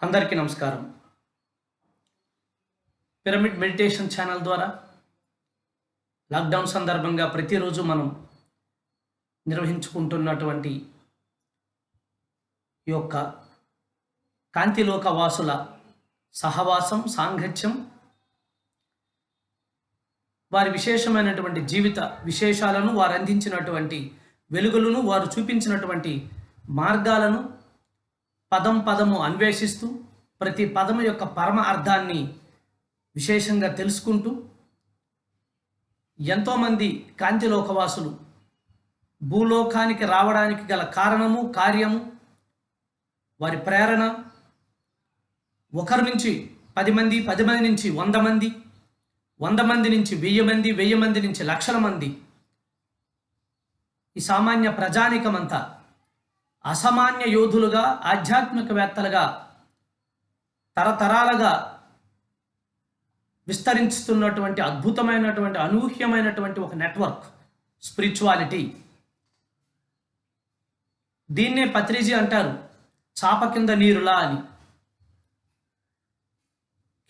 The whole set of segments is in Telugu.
అందరికీ నమస్కారం. పిరమిడ్ మెడిటేషన్ ఛానల్ ద్వారా లాక్డౌన్ సందర్భంగా ప్రతిరోజు మనం నిర్వహించుకుంటున్నటువంటి ఈ యొక్క కాంతిలోక వాసుల సహవాసం, సాంగత్యం, వారి విశేషమైనటువంటి జీవిత విశేషాలను, వారు అందించినటువంటి వెలుగులను, వారు చూపించినటువంటి మార్గాలను పదం పదము అన్వేషిస్తూ ప్రతి పదము యొక్క పరమ అర్థాన్ని విశేషంగా తెలుసుకుంటూ ఎంతోమంది కాంతిలోకవాసులు భూలోకానికి రావడానికి గల కారణము, కార్యము, వారి ప్రేరణ, ఒకరి నుంచి 10 మంది, 10 మంది నుంచి 100 మంది, 100 మంది నుంచి 1000 మంది, 1000 మంది నుంచి లక్షల మంది, ఈ సామాన్య ప్రజానికమంతా అసామాన్య యోధులుగా, ఆధ్యాత్మికవేత్తలుగా తరతరాలుగా విస్తరిస్తున్నటువంటి అద్భుతమైనటువంటి, అనూహ్యమైనటువంటి ఒక నెట్వర్క్ స్పిరిచువాలిటీ. దీన్నే పత్రిజీ అంటారు చాప కింద నీరులా అని.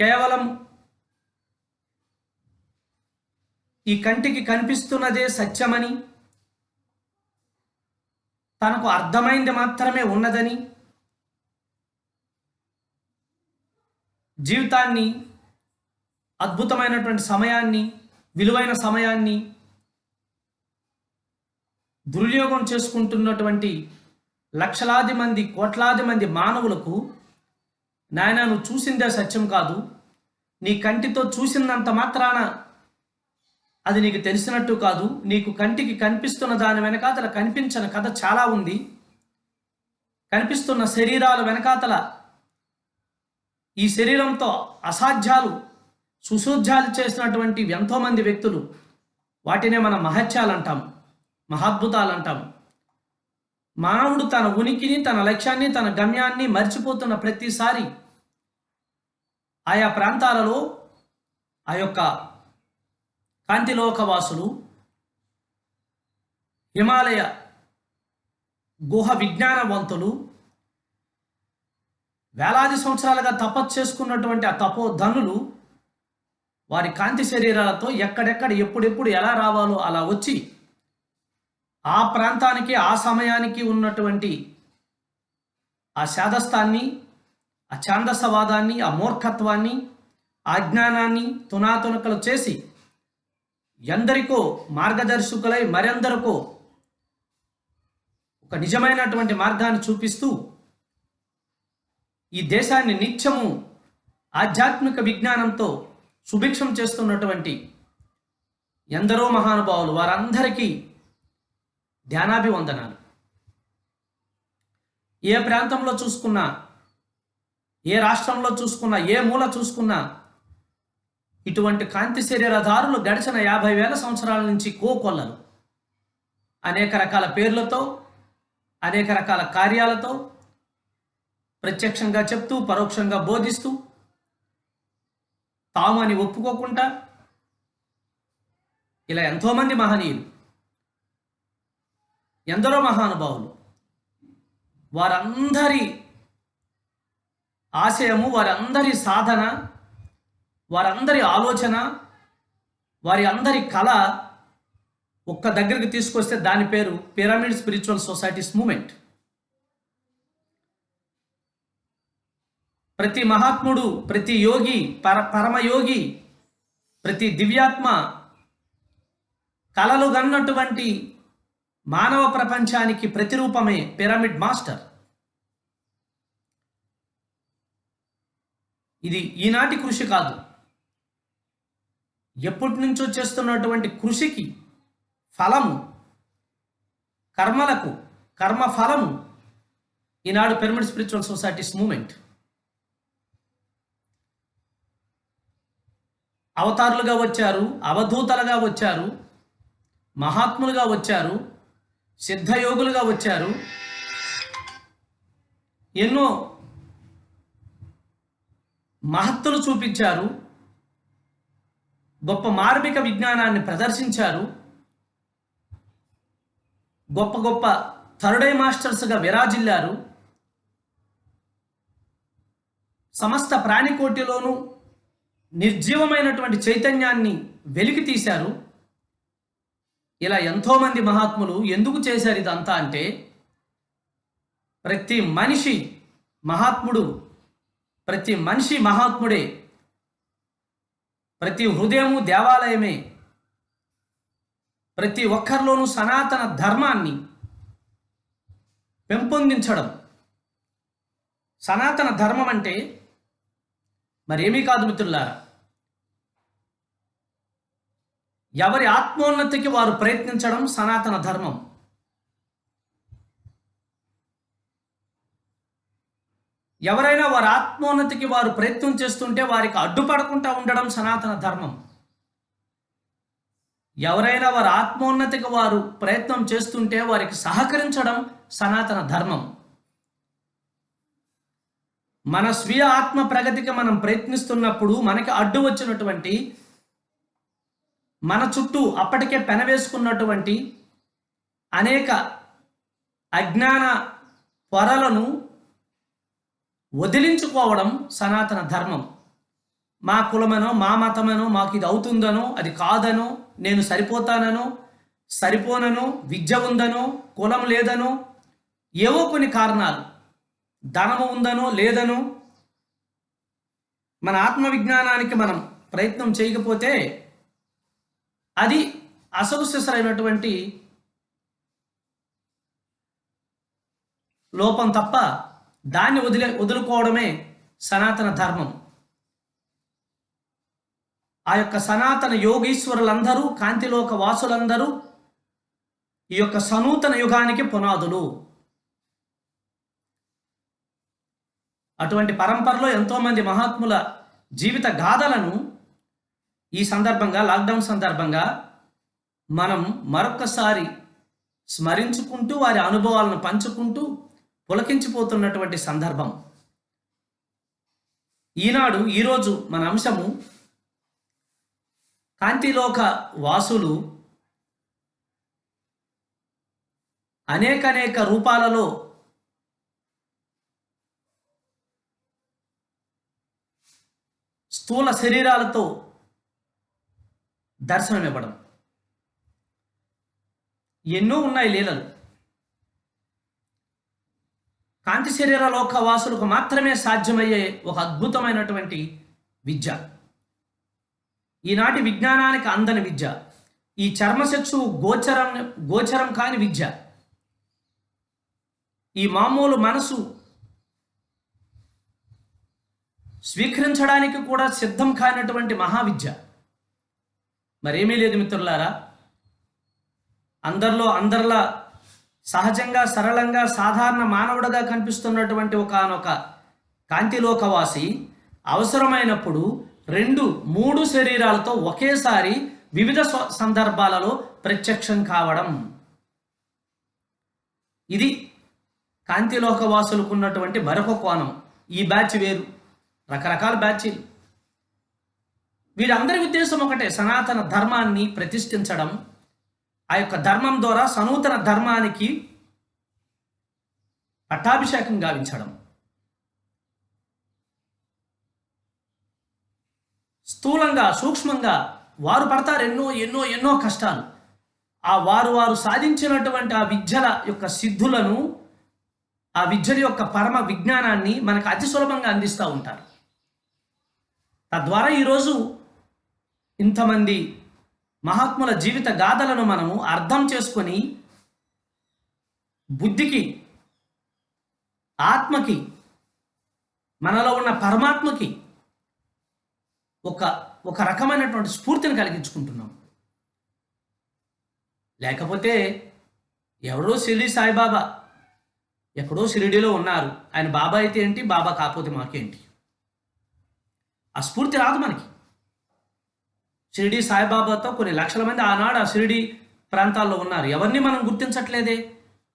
కేవలం ఈ కంటికి కనిపిస్తున్నదే సత్యమని, తనకు అర్థమైంది మాత్రమే ఉన్నదని, జీవితాన్ని, అద్భుతమైనటువంటి సమయాన్ని, విలువైన సమయాన్ని దుర్వినియోగం చేసుకుంటున్నటువంటి లక్షలాది మంది, కోట్లాది మంది మానవులకు, నాయన నువ్వు చూసిందే సత్యం కాదు, నీ కంటితో చూసినంత మాత్రాన అది నీకు తెలిసినట్టు కాదు, నీకు కంటికి కనిపిస్తున్న దాని వెనకాతల కనిపించని కథ చాలా ఉంది, కనిపిస్తున్న శరీరాల వెనకాతల ఈ శరీరంతో అసాధ్యాలు, సుసాధ్యాలు చేసినటువంటి ఎంతోమంది వ్యక్తులు, వాటినే మనం మహత్యాలు అంటాం, మహాద్భుతాలు అంటాం. మానవుడు తన ఉనికిని, తన లక్ష్యాన్ని, తన గమ్యాన్ని మర్చిపోతున్న ప్రతిసారి ఆయా ప్రాంతాలలో ఆ యొక్క కాంతిలోకవాసులు హిమాలయ గుహ విజ్ఞానవంతులు వేలాది సంవత్సరాలుగా తపస్సు చేసుకున్నటువంటి ఆ తపోధనులు వారి కాంతి శరీరాలతో ఎక్కడెక్కడ, ఎప్పుడెప్పుడు ఎలా రావాలో అలా వచ్చి ఆ ప్రాంతానికి, ఆ సమయానికి ఉన్నటువంటి ఆ శాదస్థాన్ని, ఆ ఛాందసవాదాన్ని, ఆ మూర్ఖత్వాన్ని, ఆ అజ్ఞానాన్ని తునాతునకలు చేసి ఎందరికో మార్గదర్శకులై మరెందరికో ఒక నిజమైనటువంటి మార్గాన్ని చూపిస్తూ ఈ దేశాన్ని నిత్యము ఆధ్యాత్మిక విజ్ఞానంతో సుభిక్షం చేస్తున్నటువంటి ఎందరో మహానుభావులు, వారందరికీ ధ్యానాభివందనాలు. ఏ ప్రాంతంలో చూసుకున్నా, ఏ రాష్ట్రంలో చూసుకున్నా, ఏ మూల చూసుకున్నా ఇటువంటి కాంతి శరీరధారులు గడిచిన 50,000 సంవత్సరాల నుంచి కోకొల్లలు అనేక రకాల పేర్లతో, అనేక రకాల కార్యాలతో ప్రత్యక్షంగా చెప్తూ, పరోక్షంగా బోధిస్తూ, తాము అని ఒప్పుకోకుండా ఇలా ఎంతోమంది మహనీయులు, ఎందరో మహానుభావులు, వారందరి ఆశయము, వారందరి సాధన, వారందరి ఆలోచన, వారి అందరి కళ ఒక్క దగ్గరికి తీసుకొస్తే దాని పేరు పిరమిడ్ స్పిరిచువల్ సొసైటీస్ మూమెంట్. ప్రతి మహాత్ముడు, ప్రతి యోగి, పరమయోగి, ప్రతి దివ్యాత్మ కలలు గన్నటువంటి మానవ ప్రపంచానికి ప్రతిరూపమే పిరమిడ్ మాస్టర్. ఇది ఈనాటి కృషి కాదు, ఎప్పటి నుంచో చేస్తున్నటువంటి కృషికి ఫలము, కర్మలకు కర్మ ఫలము ఈనాడు పిరమిడ్ స్పిరిచువల్ సొసైటీస్ మూమెంట్. అవతారులుగా వచ్చారు, అవధూతలుగా వచ్చారు, మహాత్ములుగా వచ్చారు, సిద్ధయోగులుగా వచ్చారు, ఎన్నో మహత్తులు చూపించారు, గొప్ప మార్మిక విజ్ఞానాన్ని ప్రదర్శించారు, గొప్ప గొప్ప థర్డ్ ఐ మాస్టర్స్గా విరాజిల్లారు. సమస్త ప్రాణికోటిలోనూ నిర్జీవమైనటువంటి చైతన్యాన్ని వెలికి తీశారు. ఇలా ఎంతోమంది మహాత్ములు ఎందుకు చేశారు ఇదంతా అంటే, ప్రతి మనిషి మహాత్ముడు, ప్రతి మనిషి మహాత్ముడే, ప్రతి హృదయము దేవాలయమే, ప్రతి ఒక్కరిలోనూ సనాతన ధర్మాన్ని పెంపొందించడం. సనాతన ధర్మం అంటే మరేమీ కాదు మిత్రులారా, ఎవరి ఆత్మోన్నతికి వారు ప్రయత్నించడం సనాతన ధర్మం. ఎవరైనా వారి ఆత్మోన్నతికి వారు ప్రయత్నం చేస్తుంటే వారికి అడ్డుపడకుండా ఉండడం సనాతన ధర్మం. ఎవరైనా వారి ఆత్మోన్నతికి వారు ప్రయత్నం చేస్తుంటే వారికి సహకరించడం సనాతన ధర్మం. మన స్వీయ ఆత్మ ప్రగతికి మనం ప్రయత్నిస్తున్నప్పుడు మనకి అడ్డు వచ్చినటువంటి, మన చుట్టూ అప్పటికే పెనవేసుకున్నటువంటి అనేక అజ్ఞాన పొరలను వదిలించుకోవడం సనాతన ధర్మం. మా కులమనో, మా మతమనో, మాకు ఇది అవుతుందనో, అది కాదనో, నేను సరిపోతాననో, సరిపోననో, విద్య ఉందనో, కులం లేదనో, ఏవో కొన్ని కారణాలు, ధనము ఉందనో లేదనో, మన ఆత్మవిజ్ఞానానికి మనం ప్రయత్నం చేయకపోతే అది అసలు సిసరైనటువంటి లోపం తప్ప దాన్ని వదులుకోవడమే సనాతన ధర్మం. ఆ యొక్క సనాతన యోగీశ్వరులందరూ, కాంతిలోక వాసులందరూ ఈ యొక్క సనూతన యుగానికి పునాదులు. అటువంటి పరంపరలో ఎంతోమంది మహాత్ముల జీవిత గాథలను ఈ సందర్భంగా, లాక్డౌన్ సందర్భంగా మనం మరొక్కసారి స్మరించుకుంటూ వారి అనుభవాలను పంచుకుంటూ పులకించిపోతున్నటువంటి సందర్భం. ఈరోజు మన అంశము కాంతిలోక వాసులు అనేక రూపాలలో స్థూల శరీరాలతో దర్శనమివ్వడం. ఎన్నో ఉన్నాయి లీలలు. కాంతి శరీర లోక వాసులకు మాత్రమే సాధ్యమయ్యే ఒక అద్భుతమైనటువంటి విద్య, ఈనాటి విజ్ఞానానికి అందని విద్య, ఈ చర్మచక్షు గోచరం కాని విద్య, ఈ మామూలు మనసు స్వీకరించడానికి కూడా సిద్ధం కానటువంటి మహావిద్య మరేమీ లేదు మిత్రులారా. అందరిలా సహజంగా, సరళంగా, సాధారణ మానవుడిగా కనిపిస్తున్నటువంటి ఒకానొక కాంతిలోకవాసి అవసరమైనప్పుడు 2-3 శరీరాలతో ఒకేసారి వివిధ సందర్భాలలో ప్రత్యక్షం కావడం. ఇది కాంతిలోకవాసులకు ఉన్నటువంటి మరొక కోణం. ఈ బ్యాచ్ వేరు, రకరకాల బ్యాచీలు. వీరందరి ఉద్దేశం ఒకటే, సనాతన ధర్మాన్ని ప్రతిష్ఠించడం, ఆ యొక్క ధర్మం ద్వారా సనూతన ధర్మానికి పట్టాభిషేకం గావించడం. స్థూలంగా, సూక్ష్మంగా వారు పడతారు ఎన్నో కష్టాలు. ఆ వారు సాధించినటువంటి ఆ విద్యల యొక్క సిద్ధులను, ఆ విద్యల యొక్క పరమ విజ్ఞానాన్ని మనకు అతి సులభంగా అందిస్తూ ఉంటారు. తద్వారా ఈరోజు ఇంతమంది మహాత్ముల జీవిత గాథలను మనము అర్థం చేసుకొని బుద్ధికి, ఆత్మకి, మనలో ఉన్న పరమాత్మకి ఒక రకమైనటువంటి స్ఫూర్తిని కలిగించుకుంటున్నాం. లేకపోతే ఎవరో షిరిడి సాయిబాబా ఎక్కడో షిరిడిలో ఉన్నారు, ఆయన బాబా అయితే ఏంటి, బాబా కాకపోతే మాకేంటి, ఆ స్ఫూర్తి రాదు మనకి. షిరిడి సాయిబాబాతో కొన్ని లక్షల మంది ఆనాడు ఆ షిరిడి ప్రాంతాల్లో ఉన్నారు. ఎవరిని మనం గుర్తించట్లేదే.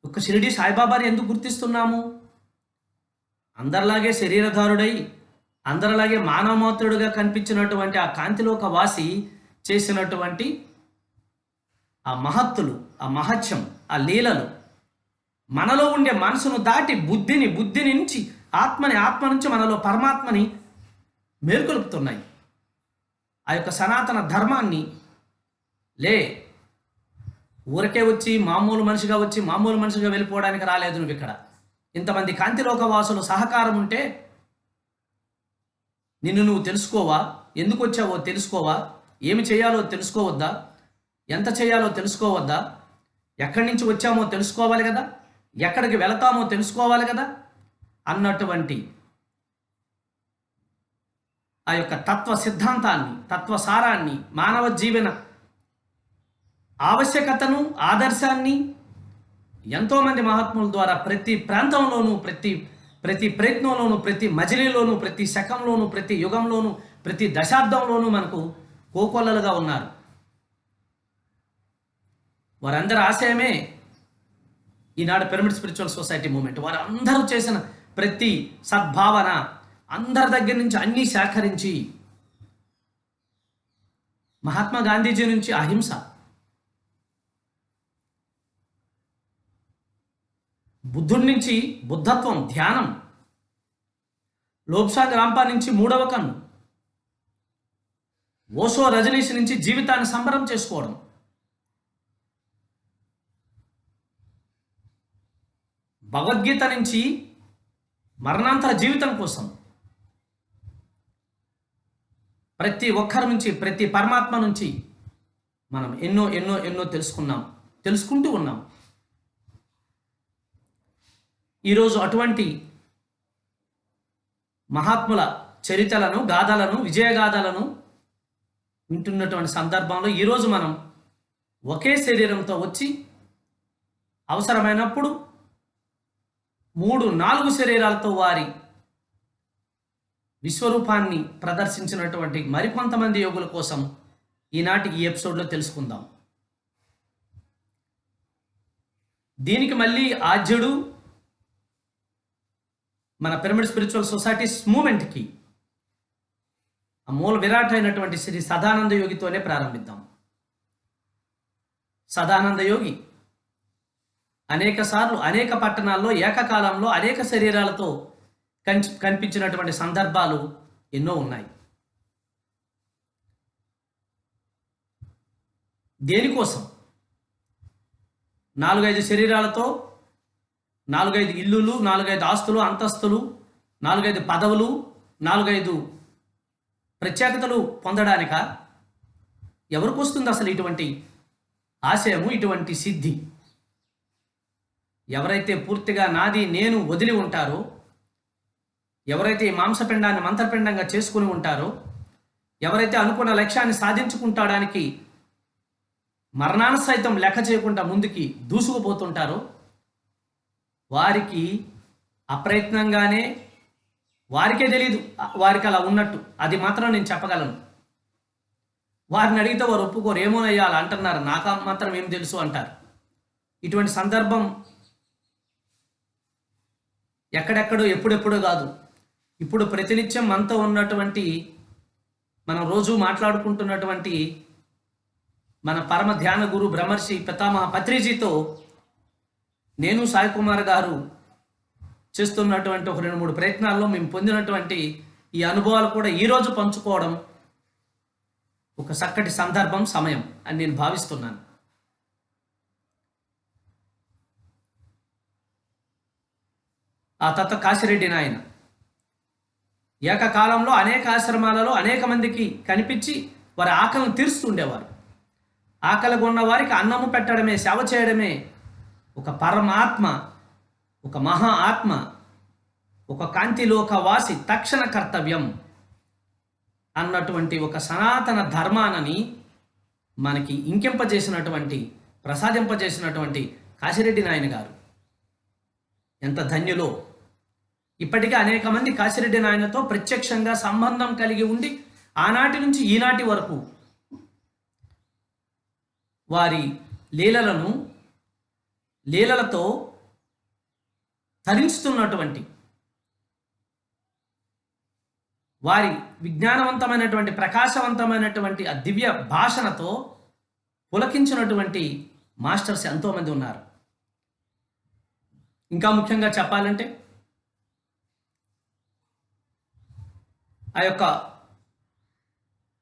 ఒక్క షిరిడి సాయిబాబాని ఎందుకు గుర్తిస్తున్నాము? అందరిలాగే శరీరధారుడై, అందరిలాగే మానవమాత్రుడుగా కనిపించినటువంటి ఆ కాంతిలోక వాసి చేసినటువంటి ఆ మహత్తులు, ఆ మహత్యం, ఆ లీలలు మనలో ఉండే మనసును దాటి బుద్ధి నుంచి ఆత్మ నుంచి మనలో పరమాత్మని మేల్కొలుపుతున్నాయి. ఆ యొక్క సనాతన ధర్మాన్ని ఊరికే వచ్చి మామూలు మనిషిగా వెళ్ళిపోవడానికి రాలేదు నువ్వు ఇక్కడ. ఇంతమంది కాంతిలోక వాసులు సహకారం ఉంటే నిన్ను నువ్వు తెలుసుకోవా? ఎందుకు వచ్చావో తెలుసుకోవా? ఏమి చేయాలో తెలుసుకోవద్దా? ఎంత చేయాలో తెలుసుకోవద్దా? ఎక్కడి నుంచి వచ్చామో తెలుసుకోవాలి కదా, ఎక్కడికి వెళతామో తెలుసుకోవాలి కదా అన్నటువంటి ఆ యొక్క తత్వ సిద్ధాంతాన్ని, తత్వసారాన్ని, మానవ జీవన ఆవశ్యకతను, ఆదర్శాన్ని ఎంతోమంది మహాత్ముల ద్వారా ప్రతి ప్రాంతంలోనూ, ప్రతి ప్రయత్నంలోనూ, ప్రతి మజిలీలోనూ, ప్రతి శకంలోనూ, ప్రతి యుగంలోనూ, ప్రతి దశాబ్దంలోనూ మనకు కోకొల్లలుగా ఉన్నారు. వారందరి ఆశయమే ఈనాడు పిరమిడ్ స్పిరిచువల్ సొసైటీ మూమెంట్. వారందరూ చేసిన ప్రతి సద్భావన, అందరి దగ్గర నుంచి అన్నీ సేకరించి, మహాత్మా గాంధీజీ నుంచి అహింస, బుద్ధుడి నుంచి బుద్ధత్వం, ధ్యానం, లోబ్సాంగ్ రాంపా నుంచి మూడవ కన్ను, ఓషో రజనీష్ నుంచి జీవితాన్ని సంబరం చేసుకోవడం, భగవద్గీత నుంచి మరణాంతర జీవితం కోసం, ప్రతి ఒక్కరి నుంచి, ప్రతి పరమాత్మ నుంచి మనం ఎన్నో ఎన్నో ఎన్నో తెలుసుకుంటూ ఉన్నాం. ఈరోజు అటువంటి మహాత్ముల చరిత్రలను, గాథలను, విజయగాథలను వింటున్నటువంటి సందర్భంలో ఈరోజు మనం ఒకే శరీరంతో వచ్చి అవసరమైనప్పుడు 3-4 శరీరాలతో వారి విశ్వరూపాన్ని ప్రదర్శించినటువంటి మరికొంతమంది యోగుల కోసం ఈనాటి ఈ ఎపిసోడ్లో తెలుసుకుందాం. దీనికి మళ్ళీ ఆద్యుడు మన పిరమిడ్ స్పిరిచువల్ సొసైటీస్ మూమెంట్కి ఆ మూల విరాట్ అయినటువంటి శ్రీ సదానంద యోగితోనే ప్రారంభిద్దాం. సదానంద యోగి అనేక సార్లు, అనేక పట్టణాల్లో, ఏకకాలంలో అనేక శరీరాలతో కనిపించినటువంటి సందర్భాలు ఎన్నో ఉన్నాయి. దేనికోసం? 4-5 శరీరాలతో 4-5 ఇల్లులు, 4-5 ఆస్తులు, అంతస్తులు, 4-5 పదవులు, 4-5 ప్రత్యేకతలు పొందడానిక? ఎవరికి వస్తుంది అసలు ఇటువంటి ఆశయము, ఇటువంటి సిద్ధి? ఎవరైతే పూర్తిగా నాది నేను వదిలి ఉంటారో, ఎవరైతే ఈ మాంసపిండాన్ని మంత్రపిండంగా చేసుకుని ఉంటారో, ఎవరైతే అనుకున్న లక్ష్యాన్ని సాధించుకుంటాడానికి మరణాన్ని సైతం లెక్క చేయకుండా ముందుకి దూసుకుపోతుంటారో, వారికి అప్రయత్నంగానే, వారికే తెలియదు వారికి అలా ఉన్నట్టు, అది మాత్రం నేను చెప్పగలను. వారిని అడిగితే వారు ఒప్పుకోరు, ఏమోనయ్యా అలా అంటున్నారు, నాకు మాత్రం ఏం తెలుసు అంటారు. ఇటువంటి సందర్భం ఎక్కడెక్కడో ఎప్పుడెప్పుడో కాదు, ఇప్పుడు ప్రతినిత్యం మనతో ఉన్నటువంటి, మనం రోజు మాట్లాడుకుంటున్నటువంటి మన పరమ ధ్యాన గురు బ్రహ్మర్షి పితామహ పత్రిజీతో నేను సాయి కుమార్ గారు చేస్తున్నటువంటి ఒక 2-3 ప్రయత్నాల్లో మేము పొందినటువంటి ఈ అనుభవాలు కూడా ఈరోజు పంచుకోవడం ఒక చక్కటి సందర్భం, సమయం అని నేను భావిస్తున్నాను. ఆ తత్వ కాశిరెడ్డి నాయన ఏకకాలంలో అనేక ఆశ్రమాలలో అనేక మందికి కనిపించి వారి ఆకలిని తీరుస్తుండేవారు. ఆకలిగా ఉన్న వారికి అన్నము పెట్టడమే, సేవ చేయడమే ఒక పరమాత్మ, ఒక మహా ఆత్మ, ఒక కాంతిలోకవాసి తక్షణ కర్తవ్యం అన్నటువంటి ఒక సనాతన ధర్మానని మనకి ఇంకింపజేసినటువంటి, ప్రసాదింపజేసినటువంటి కాశిరెడ్డి నాయన గారు ఎంత ధన్యులో. ఇప్పటికే అనేక మంది కాశిరెడ్డి నాయనతో ప్రత్యక్షంగా సంబంధం కలిగి ఉండి ఆనాటి నుంచి ఈనాటి వరకు వారి లీలలతో తరించుతున్నటువంటి, వారి విజ్ఞానవంతమైనటువంటి, ప్రకాశవంతమైనటువంటి ఆ దివ్య భాషణతో పులకించినటువంటి మాస్టర్స్ ఎంతోమంది ఉన్నారు. ఇంకా ముఖ్యంగా చెప్పాలంటే ఆ యొక్క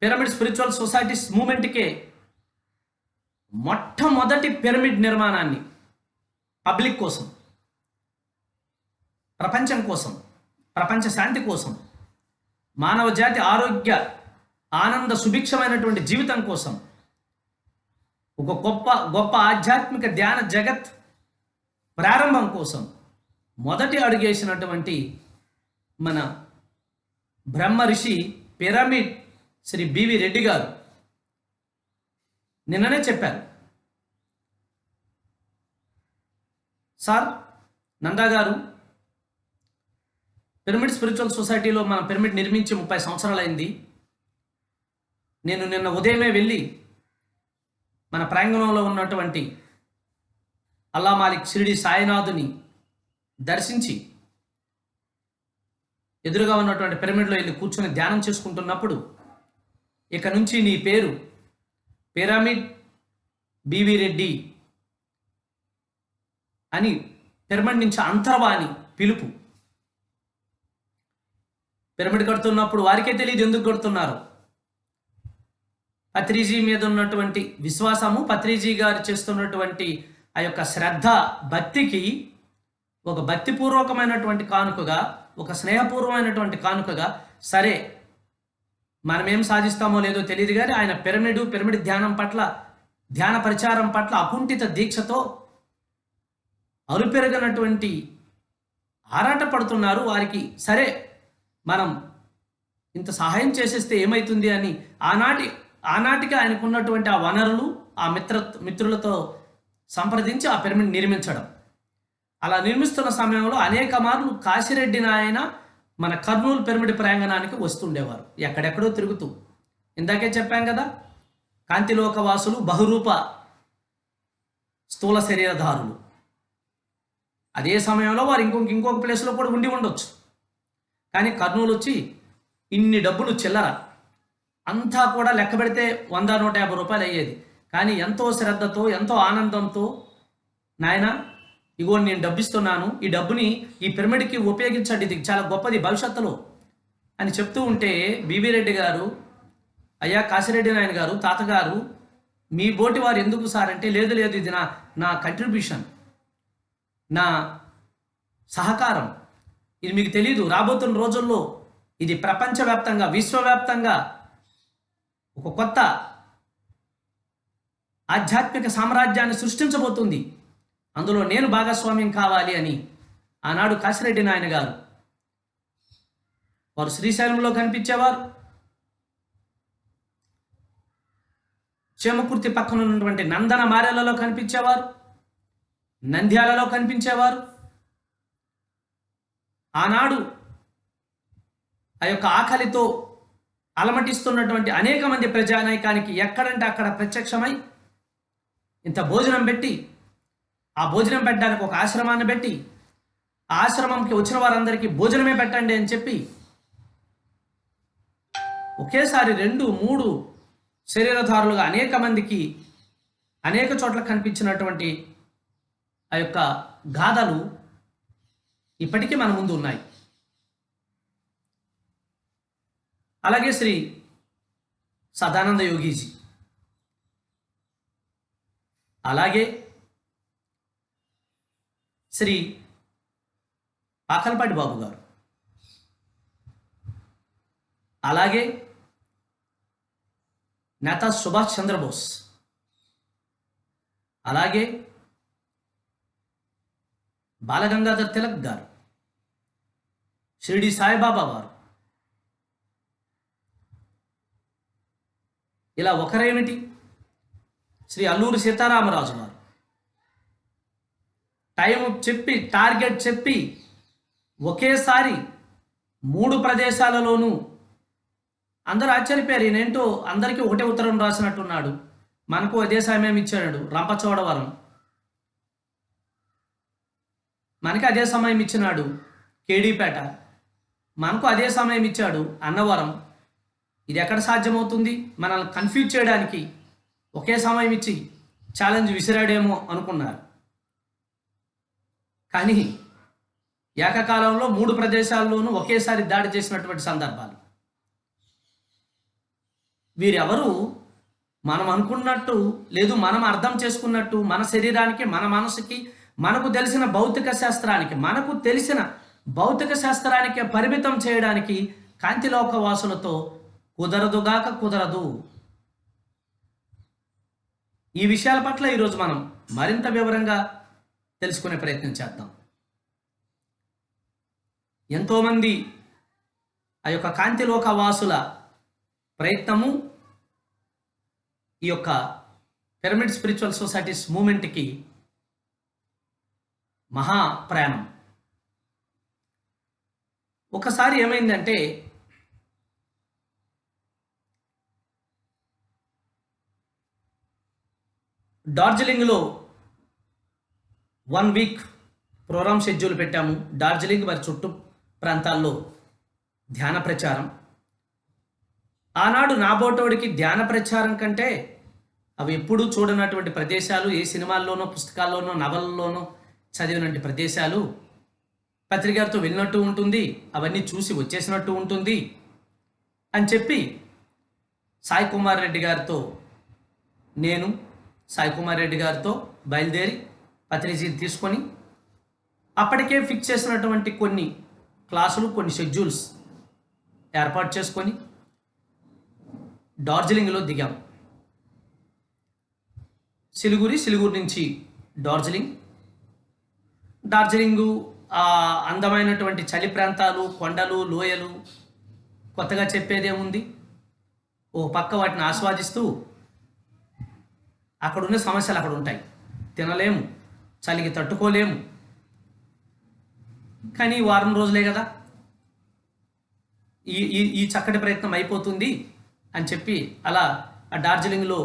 పిరమిడ్ స్పిరిచువల్ సొసైటీస్ మూమెంట్కే మొట్టమొదటి పిరమిడ్ నిర్మాణాన్ని పబ్లిక్ కోసం, ప్రపంచం కోసం, ప్రపంచ శాంతి కోసం, మానవ జాతి ఆరోగ్య ఆనంద సుభిక్షమైనటువంటి జీవితం కోసం, ఒక గొప్ప గొప్ప ఆధ్యాత్మిక ధ్యాన జగత్ ప్రారంభం కోసం మొదటి అడుగేసినటువంటి మన బ్రహ్మ ఋషి పిరమిడ్ శ్రీ బివి రెడ్డి గారు నిన్ననే చెప్పారు, సార్ నందా గారు పిరమిడ్ స్పిరిచువల్ సొసైటీలో మన పిరమిడ్ నిర్మించి 30 సంవత్సరాలైంది. నేను నిన్న ఉదయమే వెళ్ళి మన ప్రాంగణంలో ఉన్నటువంటి అల్లా మాలిక్ షిరిడి సాయినాథుని దర్శించి ఎదురుగా ఉన్నటువంటి పిరమిడ్లో వెళ్ళి కూర్చొని ధ్యానం చేసుకుంటున్నప్పుడు, ఇక నుంచి నీ పేరు పిరమిడ్ బివి రెడ్డి అని పిరమిడ్ నుంచి అంతర్వాణి పిలుపు. పిరమిడ్ కడుతున్నప్పుడు వారికే తెలియదు ఎందుకు కడుతున్నారు. పత్రిజీ మీద ఉన్నటువంటి విశ్వాసము, పత్రిజీ గారు చేస్తున్నటువంటి ఆ యొక్క శ్రద్ధ, భక్తికి ఒక భక్తిపూర్వకమైనటువంటి కానుకగా, ఒక స్నేహపూర్వమైనటువంటి కానుకగా, సరే మనమేం సాధిస్తామో లేదో తెలియదు కానీ ఆయన పిరమిడ్ ధ్యానం పట్ల, ధ్యాన ప్రచారం పట్ల అకుంఠిత దీక్షతో అరుపెరగనటువంటి ఆరాట పడుతున్నారు. వారికి సరే మనం ఇంత సహాయం చేసేస్తే ఏమవుతుంది అని ఆనాటికి ఆయనకున్నటువంటి ఆ వనరులు, ఆ మిత్రులతో సంప్రదించి ఆ పిరమిడ్ నిర్మించడం. అలా నిర్మిస్తున్న సమయంలో అనేక మార్లు కాశిరెడ్డి నాయన మన కర్నూలు పిరమిడ్ ప్రాంగణానికి వస్తుండేవారు, ఎక్కడెక్కడో తిరుగుతూ. ఇందాకే చెప్పాం కదా, కాంతిలోకవాసులు, బహురూప స్థూల శరీరధారులు. అదే సమయంలో వారు ఇంకొక ప్లేస్లో కూడా ఉండి ఉండొచ్చు, కానీ కర్నూలు వచ్చి ఇన్ని డబ్బులు చిల్లర అంతా కూడా లెక్క పెడితే 100-150 రూపాయలు అయ్యేది. కానీ ఎంతో శ్రద్ధతో, ఎంతో ఆనందంతో, నాయన ఇగో నేను డబ్బిస్తున్నాను, ఈ డబ్బుని ఈ పిరమిడ్కి ఉపయోగించండి, ఇది చాలా గొప్పది భవిష్యత్తులో అని చెప్తూ ఉంటే, బివి రెడ్డి గారు, అయ్యా కాశిరెడ్డి నాయన గారు, తాతగారు మీ బోటి వారు ఎందుకు సార్ అంటే, లేదు ఇది నా కంట్రిబ్యూషన్, నా సహకారం, ఇది మీకు తెలీదు, రాబోతున్న రోజుల్లో ఇది ప్రపంచవ్యాప్తంగా, విశ్వవ్యాప్తంగా ఒక కొత్త ఆధ్యాత్మిక సామ్రాజ్యాన్ని సృష్టించబోతుంది, అందులో నేను భాగస్వామ్యం కావాలి అని ఆనాడు కాశిరెడ్డి నాయన గారు, వారు శ్రీశైలంలో కనిపించేవారు, చేమకుర్తి పక్కన ఉన్నటువంటి నందన మారెలలో కనిపించేవారు, నంద్యాలలో కనిపించేవారు. ఆనాడు ఆ యొక్క ఆకలితో అలమటిస్తున్నటువంటి అనేక మంది ప్రజానాయకానికి ఎక్కడంటే అక్కడ ప్రత్యక్షమై ఇంత భోజనం పెట్టి, ఆ భోజనం పెట్టడానికి ఒక ఆశ్రమాన్ని పెట్టి, ఆ ఆశ్రమంకి వచ్చిన వారందరికీ భోజనమే పెట్టండి అని చెప్పి ఒకేసారి 2-3 శరీరధారులుగా అనేక మందికి అనేక చోట్ల కనిపించినటువంటి ఆ యొక్క గాథలు ఇప్పటికీ మన ముందు ఉన్నాయి. అలాగే శ్రీ సదానంద యోగీజీ, అలాగే శ్రీ పాకలపాటి బాబు గారు, అలాగే నేతా సుభాష్ చంద్రబోస్, అలాగే బాలగంగాధర్ తిలక్ గారు, షిరిడి సాయిబాబా వారు, ఇలా ఒకరేమిటి శ్రీ అల్లూరి సీతారామరాజు గారు, టైం చెప్పి, టార్గెట్ చెప్పి ఒకేసారి 3 ప్రదేశాలలోనూ అందరూ ఆశ్చర్యపోయారు. ఈయనేంటో అందరికీ ఒకటే ఉత్తరం రాసినట్టున్నాడు, మనకు అదే సమయం ఇచ్చాడు రంపచోడవరం, మనకి అదే సమయం ఇచ్చినాడు కేడీపేట, మనకు అదే సమయం ఇచ్చాడు అన్నవరం. ఇది ఎక్కడ సాధ్యమవుతుంది? మనల్ని కన్ఫ్యూజ్ చేయడానికి ఒకే సమయం ఇచ్చి ఛాలెంజ్ విసిరాడేమో అనుకున్నారు. కానీ ఏకకాలంలో 3 ప్రదేశాల్లోనూ ఒకేసారి దాడి చేసినటువంటి సందర్భాలు. వీరెవరు మనం అనుకున్నట్టు లేదు, మనం అర్థం చేసుకున్నట్టు మన శరీరానికి, మన మనసుకి, మనకు తెలిసిన భౌతిక శాస్త్రానికి పరిమితం చేయడానికి కాంతిలోక వాసులతో కుదరదుగాక కుదరదు. ఈ విషయాల పట్ల ఈరోజు మనం మరింత వివరంగా తెలుసుకునే ప్రయత్నం చేద్దాం. ఎంతోమంది ఆ యొక్క కాంతిలోక వాసుల ప్రయత్నము ఈ యొక్క పిరమిడ్ స్పిరిచువల్ సొసైటీస్ మూమెంట్కి మహా ప్రయాణం. ఒకసారి ఏమైందంటే, డార్జిలింగ్లో 1 వీక్ ప్రోగ్రామ్ షెడ్యూల్ పెట్టాము. డార్జిలింగ్ మరి చుట్టూ ప్రాంతాల్లో ధ్యాన ప్రచారం. ఆనాడు నాబోటోడికి ధ్యాన ప్రచారం కంటే అవి ఎప్పుడూ చూడనటువంటి ప్రదేశాలు, ఏ సినిమాల్లోనో, పుస్తకాల్లోనో, నవలల్లోనో చదివినటువంటి ప్రదేశాలు, పత్రికతో వెళ్ళినట్టు ఉంటుంది, అవన్నీ చూసి వచ్చేసినట్టు ఉంటుంది అని చెప్పి సాయి కుమార్ రెడ్డి గారితో బయలుదేరి పత్రిజీని తీసుకొని అప్పటికే ఫిక్స్ చేసినటువంటి కొన్ని క్లాసులు, కొన్ని షెడ్యూల్స్ ఏర్పాటు చేసుకొని డార్జిలింగ్లో దిగాం. సిలిగురి నుంచి డార్జిలింగు అందమైనటువంటి చలి ప్రాంతాలు, కొండలు, లోయలు, కొత్తగా చెప్పేదేముంది. ఓ పక్క వాటిని ఆస్వాదిస్తూ అక్కడున్న సమస్యలు అక్కడ ఉంటాయి. తినలేము, చలికి తట్టుకోలేము, కానీ వారం రోజులే కదా, ఈ చక్కటి ప్రయత్నం అయిపోతుంది అని చెప్పి అలా ఆ డార్జిలింగ్లో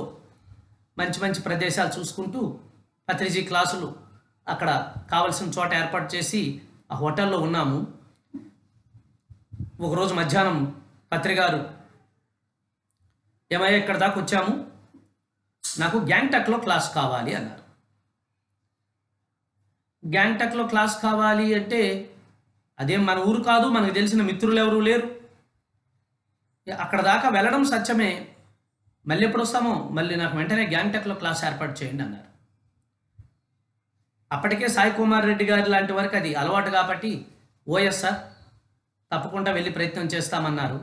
మంచి మంచి ప్రదేశాలు చూసుకుంటూ పత్రిజీ క్లాసులు అక్కడ కావలసిన చోట ఏర్పాటు చేసి ఆ హోటల్లో ఉన్నాము. ఒకరోజు మధ్యాహ్నం పత్రిగారు, ఏమయ్యా ఇక్కడ దాకా వచ్చాము, నాకు గ్యాంగ్టాక్లో క్లాస్ కావాలి అన్నారు. గ్యాంగ్టాక్లో క్లాస్ కావాలి అంటే అదేం మన ఊరు కాదు, మనకు తెలిసిన మిత్రులు ఎవరు లేరు. అక్కడ దాకా వెళ్ళడం సత్యమే, మళ్ళీ ఎప్పుడు వస్తామో, మళ్ళీ నాకు వెంటనే గ్యాంగ్టాక్లో క్లాస్ ఏర్పాటు చేయండి అన్నారు. అప్పటికే సాయి కుమార్ రెడ్డి గారి లాంటి వరకు అది అలవాటు కాబట్టి, ఓఎస్ సార్ తప్పకుండా వెళ్ళి ప్రయత్నం చేస్తామన్నారు.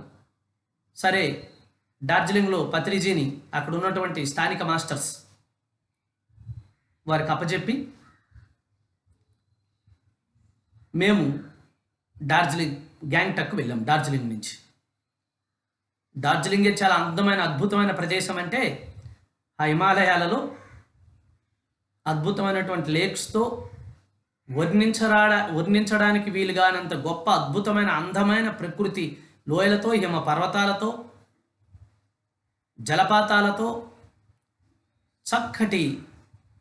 సరే, డార్జిలింగ్లో పత్రిజీని అక్కడ ఉన్నటువంటి స్థానిక మాస్టర్స్ వారికి అప్పచెప్పి మేము గ్యాంగ్టాక్ వెళ్ళాం. డార్జిలింగ్ నుంచి డార్జిలింగే చాలా అందమైన, అద్భుతమైన ప్రదేశం. అంటే ఆ హిమాలయాలలో అద్భుతమైనటువంటి లేక్స్తో వర్ణించడానికి వీలుగానంత గొప్ప, అద్భుతమైన, అందమైన ప్రకృతి లోయలతో, హిమ పర్వతాలతో, జలపాతాలతో చక్కటి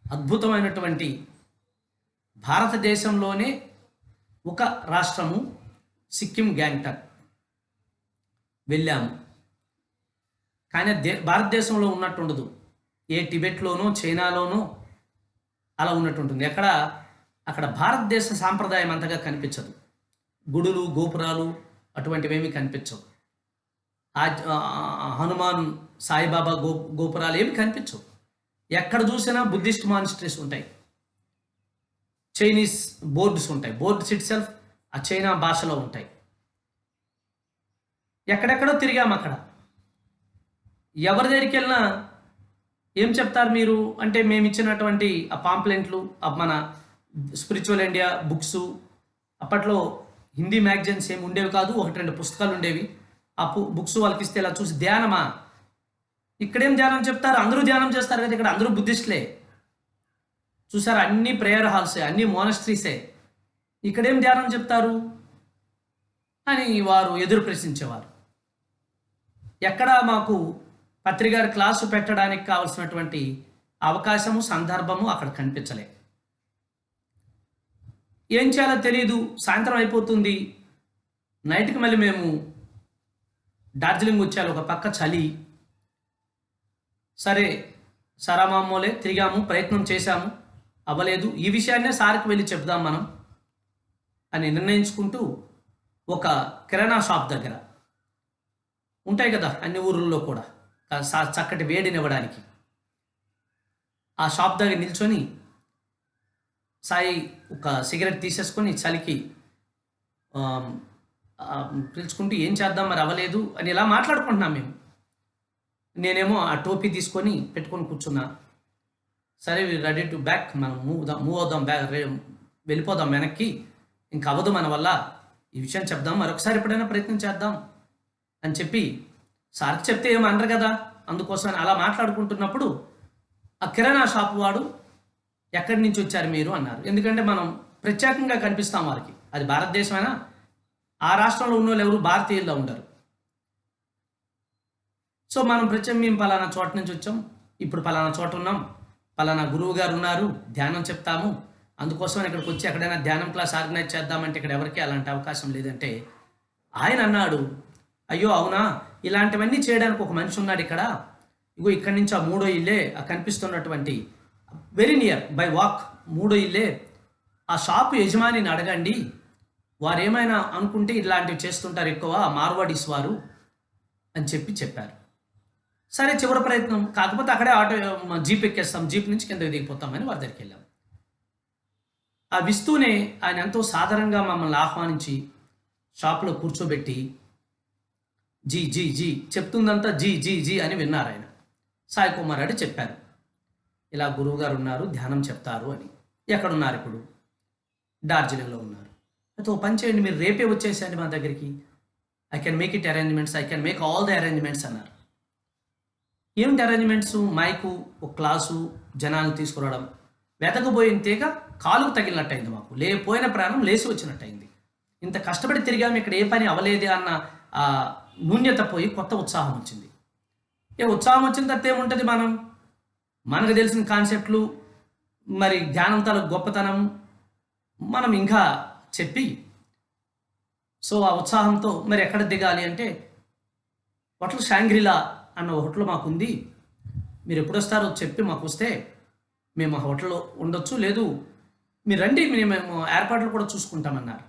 అద్భుతమైనటువంటి భారతదేశంలోనే ఒక రాష్ట్రము సిక్కిం గ్యాంగ్టాక్ వెళ్ళాము. కానీ భారతదేశంలో ఉన్నట్టు ఉండదు, ఏ టిబెట్లోనో చైనాలోనో అలా ఉన్నట్టు ఉంటుంది. అక్కడ భారతదేశ సాంప్రదాయం అంతగా కనిపించదు. గుడులు, గోపురాలు అటువంటివేమీ కనిపించవు. హనుమాన్, సాయిబాబా గోపురాలు ఏమి కనిపించవు. ఎక్కడ చూసినా బుద్ధిస్ట్ మానిస్ట్రీస్ ఉంటాయి, చైనీస్ బోర్డ్స్ ఉంటాయి. బోర్డ్స్ ఇట్ సెల్ఫ్ ఆ చైనా భాషలో ఉంటాయి. ఎక్కడెక్కడో తిరిగాము. అక్కడ ఎవరి దగ్గరికి వెళ్ళినా ఏం చెప్తారు మీరు అంటే, మేము ఇచ్చినటువంటి ఆ పాంప్లెంట్లు, మన స్పిరిచువల్ ఇండియా బుక్స్, అప్పట్లో హిందీ మ్యాగజైన్స్ ఏమి ఉండేవి కాదు, 1-2 పుస్తకాలు ఉండేవి. ఆ బుక్స్ వాళ్ళకి ఇస్తే ఇలా చూసి, ధ్యానమా, ఇక్కడేం ధ్యానం చెప్తారు, అందరూ ధ్యానం చేస్తారు కదా, ఇక్కడ అందరూ బుద్ధిస్టులే, చూసారు అన్ని ప్రేయర్ హాల్సే, అన్ని మోనస్ట్రీసే, ఇక్కడేం ధ్యానం చెప్తారు అని వారు ఎదురు ప్రశ్నించేవారు. ఎక్కడ మాకు పత్రిగారి క్లాసు పెట్టడానికి కావలసినటువంటి అవకాశము, సందర్భము అక్కడ కనిపించలే. ఏం చేయాలో తెలియదు. సాయంత్రం అయిపోతుంది, నైట్కి మళ్ళీ మేము డార్జిలింగ్ వచ్చారు. ఒక పక్క చలి. సరే, సరామామూలే తిరిగాము, ప్రయత్నం చేశాము, అవ్వలేదు. ఈ విషయాన్నే సార్కి వెళ్ళి చెప్దాం మనం అని నిర్ణయించుకుంటూ ఒక కిరాణా షాప్ దగ్గర ఉంటాయి కదా అన్ని ఊర్లలో కూడా చక్కటి వేడినివ్వడానికి. ఆ షాప్ దగ్గర నిల్చొని సాయి ఒక సిగరెట్ తీసేసుకొని చలికి పిలుచుకుంటూ ఏం చేద్దాం మరి అవ్వలేదు అని ఇలా మాట్లాడుకుంటున్నాం మేము. నేనేమో ఆ టోపీ తీసుకొని పెట్టుకొని కూర్చున్నా. సరే రెడీ టు బ్యాక్, మనం మూవ్ అవుదాం, వెళ్ళిపోదాం వెనక్కి, ఇంక అవ్వదు మన వల్ల, ఈ విషయం చెప్దాం, మరొకసారి ఎప్పుడైనా ప్రయత్నం చేద్దాం అని చెప్పి సార్కి చెప్తే ఏమనరు కదా, అందుకోసం అలా మాట్లాడుకుంటున్నప్పుడు ఆ కిరాణా షాపు వాడు ఎక్కడి నుంచి వచ్చారు మీరు అన్నారు. ఎందుకంటే మనం ప్రత్యేకంగా కనిపిస్తాం వారికి, అది భారతదేశమైనా ఆ రాష్ట్రంలో ఉన్న వాళ్ళు ఎవరు భారతీయుల్లో ఉండరు. సో మనం మేము పలానా చోట నుంచి వచ్చాం, ఇప్పుడు పలానా చోట ఉన్నాం, పలానా గురువు గారు ఉన్నారు, ధ్యానం చెప్తాము, అందుకోసం ఇక్కడికి వచ్చి ఎక్కడైనా ధ్యానం క్లాస్ ఆర్గనైజ్ చేద్దామంటే ఇక్కడ ఎవరికి అలాంటి అవకాశం లేదంటే ఆయన అన్నాడు, అయ్యో అవునా, ఇలాంటివన్నీ చేయడానికి ఒక మనిషి ఉన్నాడు ఇక్కడ, ఇగో ఇక్కడి నుంచి ఆ 3వ ఇల్లే ఆ కనిపిస్తున్నటువంటి వెరీ నియర్ బై వాక్ 3వ ఇల్లే, ఆ షాపు యజమానిని అడగండి, వారు ఏమైనా అనుకుంటే ఇలాంటివి చేస్తుంటారు ఎక్కువ మార్వాడీస్ వారు అని చెప్పారు. సరే చివరి ప్రయత్నం, కాకపోతే అక్కడే ఆటో జీప్ ఎక్కేస్తాం, జీప్ నుంచి కిందకి దిగిపోతామని వారి దగ్గరికి వెళ్ళాం. ఆ విస్తూనే ఆయన ఎంతో సాధారణంగా మమ్మల్ని ఆహ్వానించి షాపులో కూర్చోబెట్టి జీ జీ జీ చెప్తుందంతా జీ జీ జీ అని విన్నారు. ఆయన సాయి కుమార్ రెడ్డి చెప్పారు, ఇలా గురువు గారు ఉన్నారు, ధ్యానం చెప్తారు అని. ఎక్కడున్నారు ఇప్పుడు? డార్జిలింగ్లో ఉన్నారు. అయితే ఓ పని చేయండి, మీరు రేపే వచ్చేసేయండి మా దగ్గరికి, I can make it arrangements, I can make all the arrangements అన్నారు. ఏమిటి అరేంజ్మెంట్స్? మైకు, ఒక క్లాసు, జనాలను తీసుకురావడం. వెతకబోయిన తీగ కాలుకు తగిలినట్టయింది మాకు, పోయిన ప్రాణం లేచి వచ్చినట్టయింది. ఇంత కష్టపడి తిరిగాము, ఇక్కడ ఏ పని అవలేదే అన్న నూన్యత పోయి కొత్త ఉత్సాహం వచ్చింది. ఉత్సాహం వచ్చిన తర్వాత ఏముంటుంది, మనకు తెలిసిన కాన్సెప్ట్లు, మరి ధ్యానం తల గొప్పతనం మనం ఇంకా చెప్పి, సో ఆ ఉత్సాహంతో మరి ఎక్కడ దిగాలి అంటే, హోటల్ షాంగ్రిలా అన్న హోటల్ మాకుంది, మీరు ఎప్పుడు వస్తారో చెప్పి మాకు వస్తే మేము ఆ హోటల్లో ఉండొచ్చు, లేదు మీరు రండి, మేము ఏర్పాట్లు కూడా చూసుకుంటామన్నారు.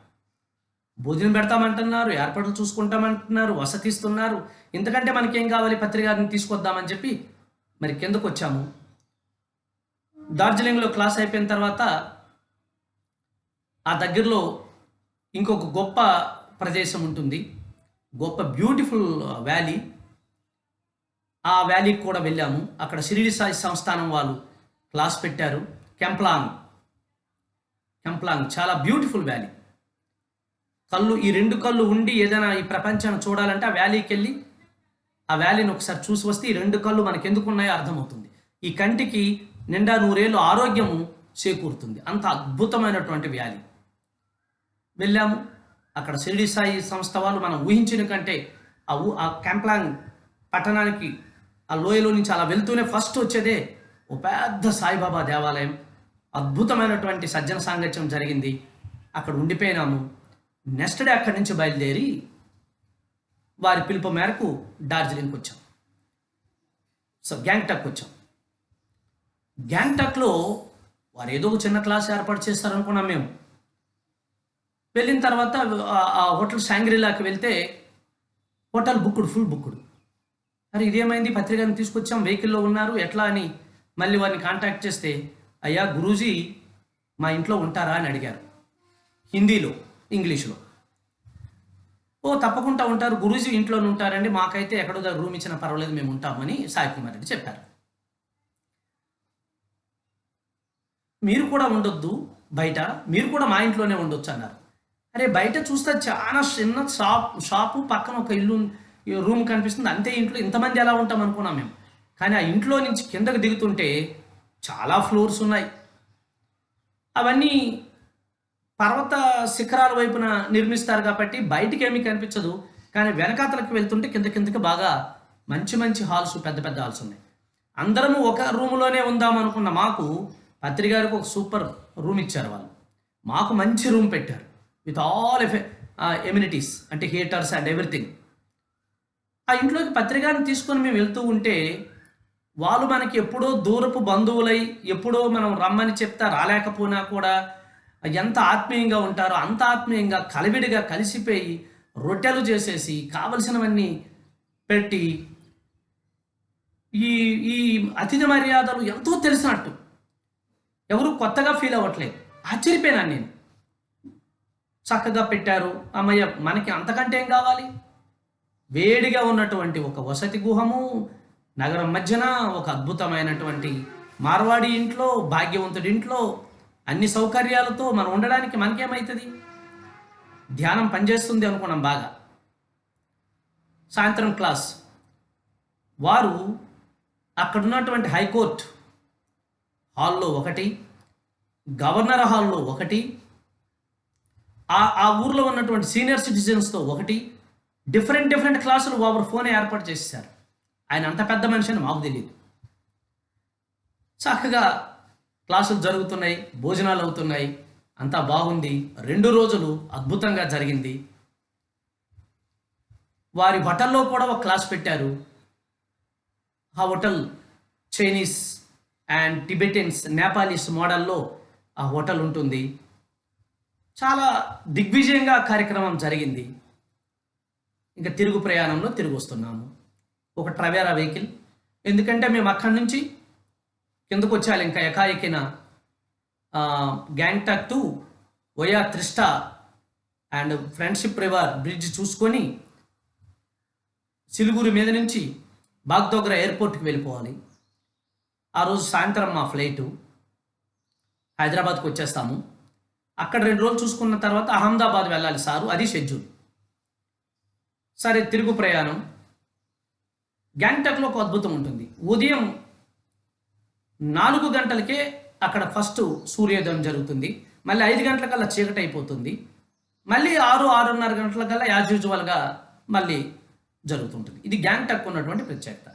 భోజనం పెడతామంటున్నారు, ఏర్పాట్లు చూసుకుంటామంటున్నారు, వసతి ఇస్తున్నారు, ఇంతకంటే మనకేం కావాలి, పత్రికారిని తీసుకొద్దామని చెప్పి మరి కిందకు వచ్చాము. డార్జిలింగ్లో క్లాస్ అయిపోయిన తర్వాత ఆ దగ్గరలో ఇంకొక గొప్ప ప్రదేశం ఉంటుంది, గొప్ప బ్యూటిఫుల్ వ్యాలీ. ఆ వ్యాలీకి కూడా వెళ్ళాము. అక్కడ షిరిడి సాయి సంస్థానం వాళ్ళు క్లాస్ పెట్టారు. కెంప్లాంగ్ చాలా బ్యూటిఫుల్ వ్యాలీ. ఈ 2 కళ్ళు ఉండి ఏదైనా ఈ ప్రపంచాన్ని చూడాలంటే ఆ వ్యాలీకి వెళ్ళి ఆ వ్యాలీని ఒకసారి చూసి వస్తే ఈ 2 కళ్ళు మనకి ఎందుకు ఉన్నాయో అర్థమవుతుంది. ఈ కంటికి నిండా 100 ఏళ్ళు ఆరోగ్యము చేకూరుతుంది. అంత అద్భుతమైనటువంటి వ్యాలీ. వెళ్ళాము. అక్కడ షిరిడి సాయి సంస్థ వాళ్ళు మనం ఊహించిన కంటే ఆ కెంప్లాంగ్ పట్టణానికి ఆ లోయలో నుంచి అలా వెళ్తూనే ఫస్ట్ వచ్చేదే ఓ పెద్ద సాయిబాబా దేవాలయం. అద్భుతమైనటువంటి సజ్జన సాంగత్యం జరిగింది. అక్కడ ఉండిపోయినాము. నెక్స్ట్ డే అక్కడి నుంచి బయలుదేరి వారి పిలుపు మేరకు డార్జిలింగ్కి వచ్చాం. సో గ్యాంగ్టాక్ వచ్చాం. గ్యాంగ్టాక్లో వారు ఏదో ఒక చిన్న క్లాస్ ఏర్పాటు చేస్తారనుకున్నాం మేము. వెళ్ళిన తర్వాత ఆ హోటల్ షాంగ్రిలాకి వెళ్తే హోటల్ బుక్డ్, ఫుల్ బుక్డ్. అరే ఇదేమైంది, పత్రికను తీసుకొచ్చాం, వెహికల్లో ఉన్నారు, ఎట్లా అని మళ్ళీ వారిని కాంటాక్ట్ చేస్తే, అయ్యా గురూజీ మా ఇంట్లో ఉంటారా అని అడిగారు. హిందీలో, ఇంగ్లీష్లో. తప్పకుండా ఉంటారు, గురూజీ ఇంట్లోనే ఉంటారండి, మాకైతే ఎక్కడో రూమ్ ఇచ్చినా పర్వాలేదు, మేము ఉంటామని సాయి కుమార్ రెడ్డి చెప్పారు. మీరు కూడా ఉండొద్దు బయట, మీరు కూడా మా ఇంట్లోనే ఉండొచ్చు అన్నారు. అరే బయట చూస్తే చాలా చిన్న షాపు పక్కన ఒక ఇల్లు, రూమ్ కనిపిస్తుంది, అంతే. ఇంట్లో ఇంతమంది ఎలా ఉంటాం అనుకున్నాం మేము. కానీ ఆ ఇంట్లో నుంచి కిందకు దిగుతుంటే చాలా ఫ్లోర్స్ ఉన్నాయి. అవన్నీ పర్వత శిఖరాల వైపున నిర్మిస్తారు కాబట్టి బయటికి ఏమీ కనిపించదు. కానీ వెనకాతలకు వెళ్తుంటే కిందకి బాగా మంచి హాల్స్, పెద్ద హాల్స్ ఉన్నాయి. అందరము ఒక రూములోనే ఉందాం అనుకున్న మాకు పత్రికారికి ఒక సూపర్ రూమ్ ఇచ్చారు వాళ్ళు. మాకు మంచి రూమ్ పెట్టారు విత్ ఆల్ ఎమ్యూనిటీస్, అంటే హీటర్స్ అండ్ ఎవ్రీథింగ్. ఆ ఇంట్లోకి పత్రికారిని తీసుకొని మేము వెళ్తూ ఉంటే వాళ్ళు మనకి ఎప్పుడో దూరపు బంధువులై ఎప్పుడో మనం రమ్మని చెప్తా రాలేకపోయినా కూడా ఎంత ఆత్మీయంగా ఉంటారో అంత ఆత్మీయంగా కలివిడిగా కలిసిపోయి రొట్టెలు చేసేసి కావలసినవన్నీ పెట్టి ఈ ఈ అతిథి మర్యాదలు ఎంతో తెలిసినట్టు, ఎవరు కొత్తగా ఫీల్ అవ్వట్లేదు. ఆశ్చర్యపోయినాను నేను. చక్కగా పెట్టారు. అమ్మయ్య, మనకి అంతకంటే ఏం కావాలి? వేడిగా ఉన్నటువంటి ఒక వసతి గృహము, నగరం మధ్యన ఒక అద్భుతమైనటువంటి మార్వాడి ఇంట్లో, భాగ్యవంతుడి ఇంట్లో, అన్ని సౌకర్యాలతో మనం ఉండడానికి మనకేమవుతుంది? ధ్యానం పనిచేస్తుంది అనుకున్నాం బాగా. సాయంత్రం క్లాస్ వారు అక్కడున్నటువంటి హైకోర్టు హాల్లో ఒకటి, గవర్నర్ హాల్లో ఒకటి, ఆ ఊర్లో ఉన్నటువంటి సీనియర్ సిటిజన్స్తో ఒకటి, డిఫరెంట్ క్లాసులు ఓవర్ ఫోన్ ఏర్పాటు చేశారు. ఆయన అంత పెద్ద మనిషి అని మాకు తెలియదు. చక్కగా క్లాసులు జరుగుతున్నాయి, భోజనాలు అవుతున్నాయి, అంతా బాగుంది. 2 రోజులు అద్భుతంగా జరిగింది. వారి హోటల్లో కూడా ఒక క్లాస్ పెట్టారు. ఆ hotel Chinese and Tibetans, Nepalese మోడల్లో ఆ హోటల్ ఉంటుంది. చాలా దిగ్విజయంగా కార్యక్రమం జరిగింది. ఇంకా తిరుగు ప్రయాణంలో తిరిగి వస్తున్నాము. ఒక ట్రవేరా వెహికల్, ఎందుకంటే మేము అక్కడి నుంచి కిందకు వచ్చాలి. ఇంకా ఎకాఎకిన Gangtok to via Teesta and friendship river bridge చూసుకొని సిలిగురి మీద నుంచి బాగ్డోగ్రా ఎయిర్పోర్ట్కి వెళ్ళిపోవాలి. ఆ రోజు సాయంత్రం మా ఫ్లైటు, హైదరాబాద్కి వచ్చేస్తాము. అక్కడ 2 రోజులు చూసుకున్న తర్వాత అహ్మదాబాద్ వెళ్ళాలి సారు, అది షెడ్యూల్. సరే, తిరుగు ప్రయాణం. గ్యాంగ్టాక్లో ఒక అద్భుతం ఉంటుంది. ఉదయం 4 గంటలకే అక్కడ ఫస్ట్ సూర్యోదయం జరుగుతుంది. మళ్ళీ 5 గంటలకల్లా చీకటి అయిపోతుంది. మళ్ళీ 6-6:30 గంటలకల్లా యాజ్ యూజువల్గా మళ్ళీ జరుగుతుంటుంది. ఇది గ్యాంగ్టాక్ ఉన్నటువంటి ప్రత్యేకత.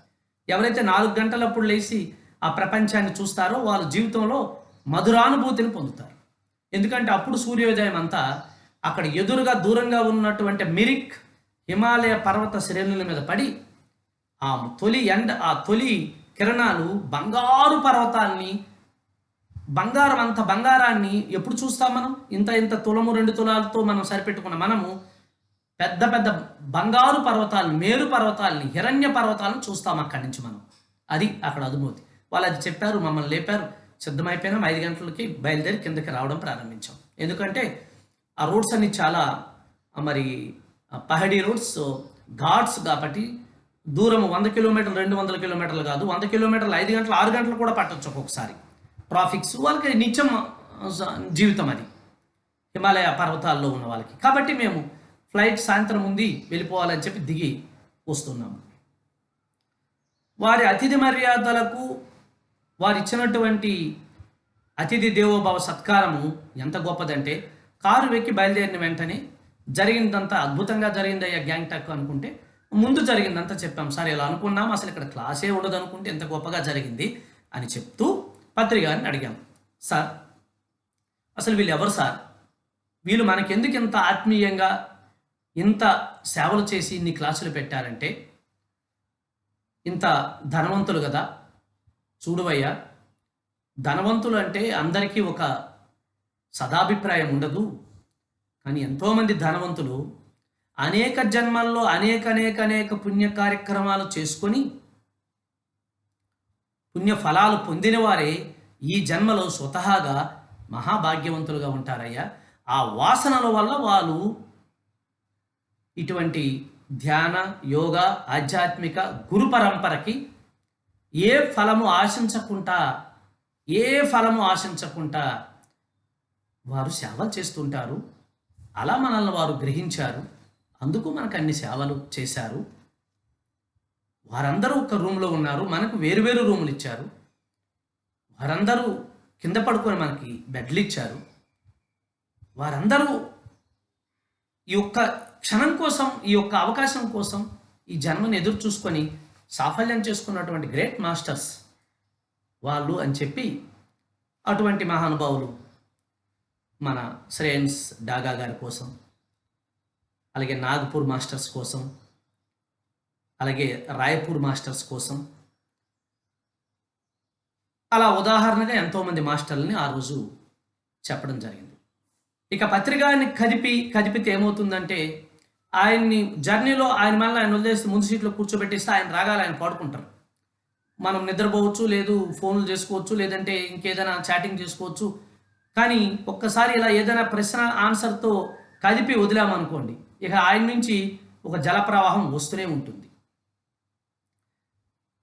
ఎవరైతే 4 గంటలప్పుడు లేచి ఆ ప్రపంచాన్ని చూస్తారో వాళ్ళ జీవితంలో మధురానుభూతిని పొందుతారు. ఎందుకంటే అప్పుడు సూర్యోదయం అంతా అక్కడ ఎదురుగా దూరంగా ఉన్నటువంటి మిరిక్ హిమాలయ పర్వత శ్రేణుల మీద పడి ఆ తొలి కిరణాలు బంగారు పర్వతాల్ని, అంత బంగారాన్ని ఎప్పుడు చూస్తాం మనం? ఇంత తులము 2 తులాలతో మనం సరిపెట్టుకున్న మనము పెద్ద పెద్ద బంగారు పర్వతాలను, మేరు పర్వతాలని, హిరణ్య పర్వతాలను చూస్తాం అక్కడి నుంచి మనం. అది అక్కడ అనుభూతి. వాళ్ళు అది చెప్పారు, మమ్మల్ని లేపారు. సిద్ధమైపోయినాం. 5 గంటలకి బయలుదేరి కిందకి రావడం ప్రారంభించాం. ఎందుకంటే ఆ రోడ్స్ అన్ని చాలా మరి పహడీ రోడ్స్, ఘాట్స్ కాబట్టి దూరం 100 కిలోమీటర్లు, 200 కిలోమీటర్లు కాదు, 100 కిలోమీటర్లు 5 గంటలు 6 గంటలు కూడా పట్టొచ్చు ఒక్కొక్కసారి. ట్రాఫిక్స్ వాళ్ళకి నిత్యం జీవితం అది, హిమాలయ పర్వతాల్లో ఉన్న వాళ్ళకి. కాబట్టి మేము ఫ్లైట్ సాయంత్రం ఉంది, వెళ్ళిపోవాలని చెప్పి దిగి వస్తున్నాము. వారి అతిథి మర్యాదలకు, వారు ఇచ్చినటువంటి అతిథి దేవోభవ సత్కారము ఎంత గొప్పదంటే, కారు వెక్కి బయలుదేరిన వెంటనే జరిగిందంతా అద్భుతంగా జరిగిందయ్యా గ్యాంగ్టాక్ అనుకుంటే, ముందు జరిగిందంతా చెప్పాం. సార్ ఇలా అనుకున్నాం, అసలు ఇక్కడ క్లాసే ఉండదు అనుకుంటే ఎంత గొప్పగా జరిగింది అని చెప్తూ పత్రికారిని అడిగాం. సార్, అసలు వీళ్ళు ఎవరు సార్? వీళ్ళు మనకెందుకు ఇంత ఆత్మీయంగా ఇంత సేవలు చేసి ఇన్ని క్లాసులు పెట్టారంటే, ఇంత ధనవంతులు కదా. చూడువయ్యా, ధనవంతులు అంటే అందరికీ ఒక సదాభిప్రాయం ఉండదు. కానీ ఎంతోమంది ధనవంతులు అనేక జన్మల్లో అనేక పుణ్య కార్యక్రమాలు చేసుకొని పుణ్య ఫలాలు పొందిన వారే ఈ జన్మలో స్వతహాగా మహాభాగ్యవంతులుగా ఉంటారయ్యా. ఆ వాసనల వల్ల వాళ్ళు ఇటువంటి ధ్యాన, యోగా, ఆధ్యాత్మిక గురు పరంపరకి ఏ ఫలము ఆశించకుండా వారు సేవలు చేస్తుంటారు. అలా మనల్ని వారు గ్రహించారు, అందుకు మనకు అన్ని సేవలు చేశారు. వారందరూ ఒక రూమ్లో ఉన్నారు, మనకు వేరువేరు రూములు ఇచ్చారు. వారందరూ కింద పడుకొని మనకి బెడ్లు ఇచ్చారు. వారందరూ ఈ యొక్క క్షణం కోసం, ఈ యొక్క అవకాశం కోసం ఈ జన్మను ఎదురు చూసుకొని సాఫల్యం చేసుకున్నటువంటి గ్రేట్ మాస్టర్స్ వాళ్ళు అని చెప్పి, అటువంటి మహానుభావులు మన శ్రేయన్స్ డాగా గారి కోసం, అలాగే నాగపూర్ మాస్టర్స్ కోసం, అలాగే రాయపూర్ మాస్టర్స్ కోసం, అలా ఉదాహరణగా ఎంతోమంది మాస్టర్లని ఆ రోజు చెప్పడం జరిగింది. ఇక పత్రికాని కదిపితే ఏమవుతుందంటే, ఆయన్ని జర్నీలో ఆయన వదిలేసి ముందు సీట్లో కూర్చోబెట్టేస్తే ఆయన రాగాలి, ఆయన పాడుకుంటారు. మనం నిద్రపోవచ్చు, లేదు ఫోన్లు చేసుకోవచ్చు, లేదంటే ఇంకేదైనా చాటింగ్ చేసుకోవచ్చు. కానీ ఒక్కసారి ఇలా ఏదైనా ప్రశ్న ఆన్సర్తో కదిపి వదిలామనుకోండి, ఇక ఆయన నుంచి ఒక జల ప్రవాహం వస్తూనే ఉంటుంది.